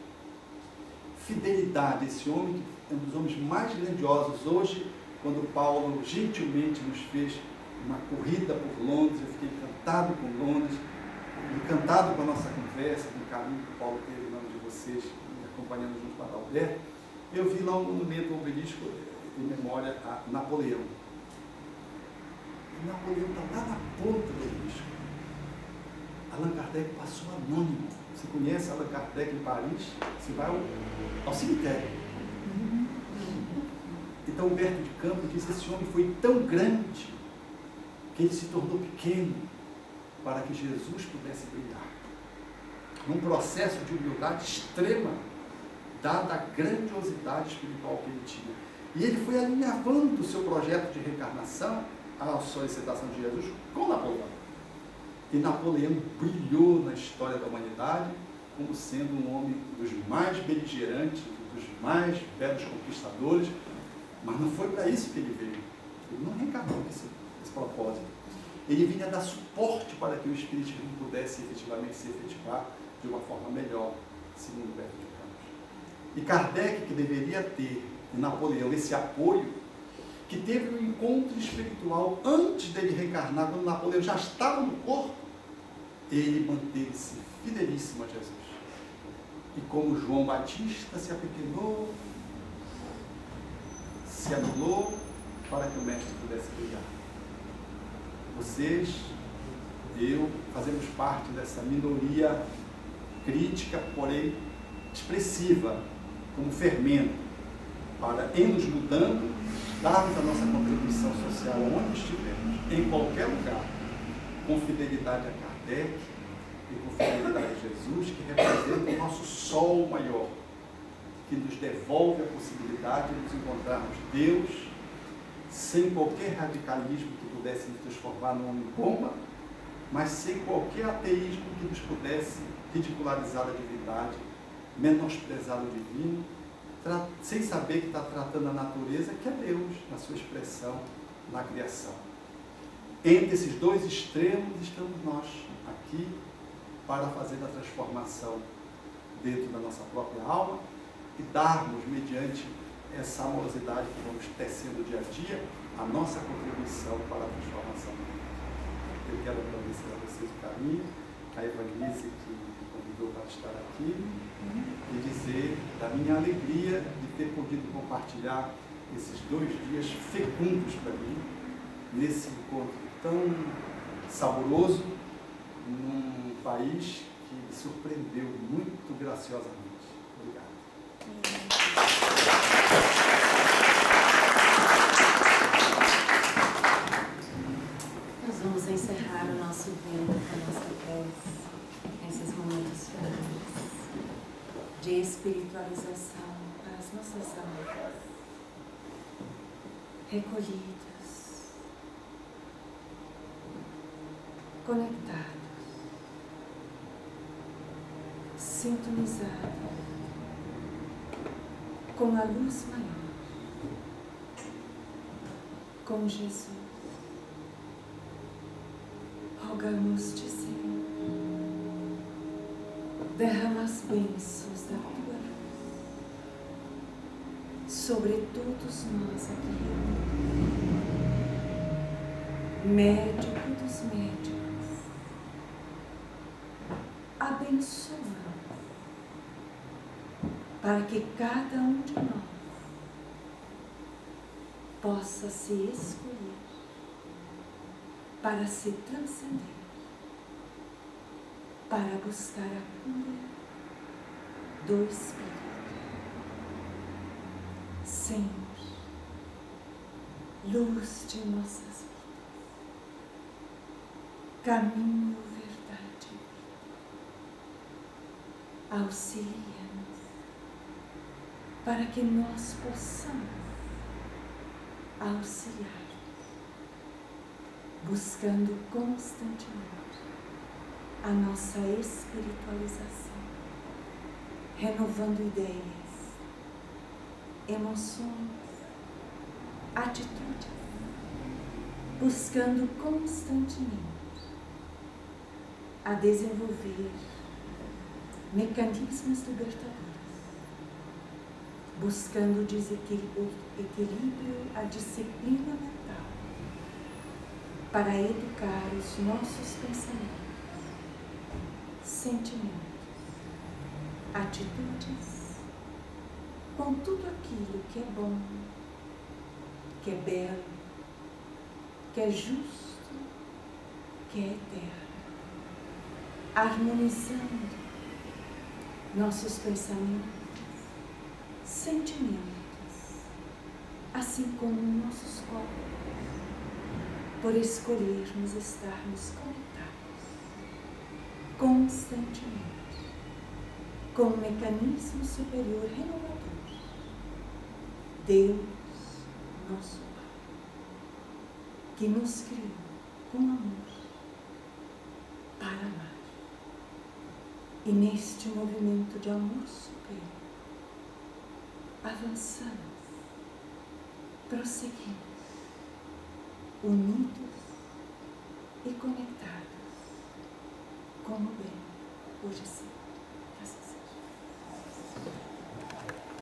Fidelidade, esse homem que é um dos homens mais grandiosos. Hoje, quando Paulo gentilmente nos fez uma corrida por Londres, eu fiquei encantado com Londres, encantado com a nossa conversa, com o caminho que o Paulo teve em nome de vocês, me acompanhando junto com a Adalberto. Eu vi lá um monumento, um obelisco em memória a Napoleão. E Napoleão está lá na ponta do obelisco. Allan Kardec passou anônimo. Você conhece Allan Kardec em Paris? Você vai ao cemitério. Então Humberto de Campos diz que esse homem foi tão grande que ele se tornou pequeno para que Jesus pudesse brilhar. Num processo de humildade extrema, dada a grandiosidade espiritual que ele tinha. E ele foi alinhavando o seu projeto de reencarnação à solicitação de Jesus com Napoleão. E Napoleão brilhou na história da humanidade como sendo um homem dos mais beligerantes, dos mais belos conquistadores, mas não foi para isso que ele veio. Ele não reencarnou com esse propósito. Ele vinha dar suporte para que o Espiritismo pudesse efetivamente se efetivar de uma forma melhor, segundo Humberto de Campos. E Kardec, que deveria ter em Napoleão esse apoio, que teve um encontro espiritual antes dele reencarnar, quando Napoleão já estava no corpo, ele manteve-se fidelíssimo a Jesus. E como João Batista se apequenou, se anulou para que o Mestre pudesse brilhar. Vocês, eu, fazemos parte dessa minoria crítica, porém expressiva, como fermento, para, em nos mudando, darmos a nossa contribuição social onde estivermos, em qualquer lugar, com fidelidade a Kardec e com fidelidade a Jesus, que representa o nosso sol maior, que nos devolve a possibilidade de nos encontrarmos Deus sem qualquer radicalismo que pudesse nos transformar num homem bomba, mas sem qualquer ateísmo que nos pudesse ridicularizar a divindade, menosprezar o divino, sem saber que está tratando a natureza, que é Deus, na sua expressão, na criação. Entre esses dois extremos estamos nós, aqui, para fazer a transformação dentro da nossa própria alma e darmos, mediante essa amorosidade que vamos tecendo dia a dia, a nossa contribuição para a transformação. Eu quero agradecer a vocês o caminho, a Evangelise que me convidou para estar aqui, e dizer da minha alegria de ter podido compartilhar esses 2 dias fecundos para mim, nesse encontro tão saboroso, num país que me surpreendeu muito graciosamente. Obrigado. Nós vamos encerrar o nosso vento com a nossa prece, nesses momentos finais de espiritualização para as nossas almas, recolhidas, conectados, sintonizados com a luz maior, com Jesus. Rogamos-te, Senhor, derrama as bênçãos da tua luz sobre todos nós aqui, médico dos médicos, abençoa para que cada um de nós possa se escolher para se transcender para buscar a cura do Espírito. Sempre luz de nossas vidas, caminho, verdade e vida. Auxilia-nos para que nós possamos auxiliar, buscando constantemente a nossa espiritualização, renovando ideias, emoções, atitudes, buscando constantemente a desenvolver mecanismos libertadores, buscando o equilíbrio, a disciplina mental, para educar os nossos pensamentos, sentimentos, atitudes, com tudo aquilo que é bom, que é belo, que é justo, que é eterno, harmonizando nossos pensamentos, sentimentos, assim como nossos corpos, por escolhermos estarmos conectados constantemente com um mecanismo superior renovador, Deus, nosso Pai, que nos criou com amor para amar. E neste movimento de amor superior, avançamos, prosseguimos, unidos e conectados com o bem hoje sempre.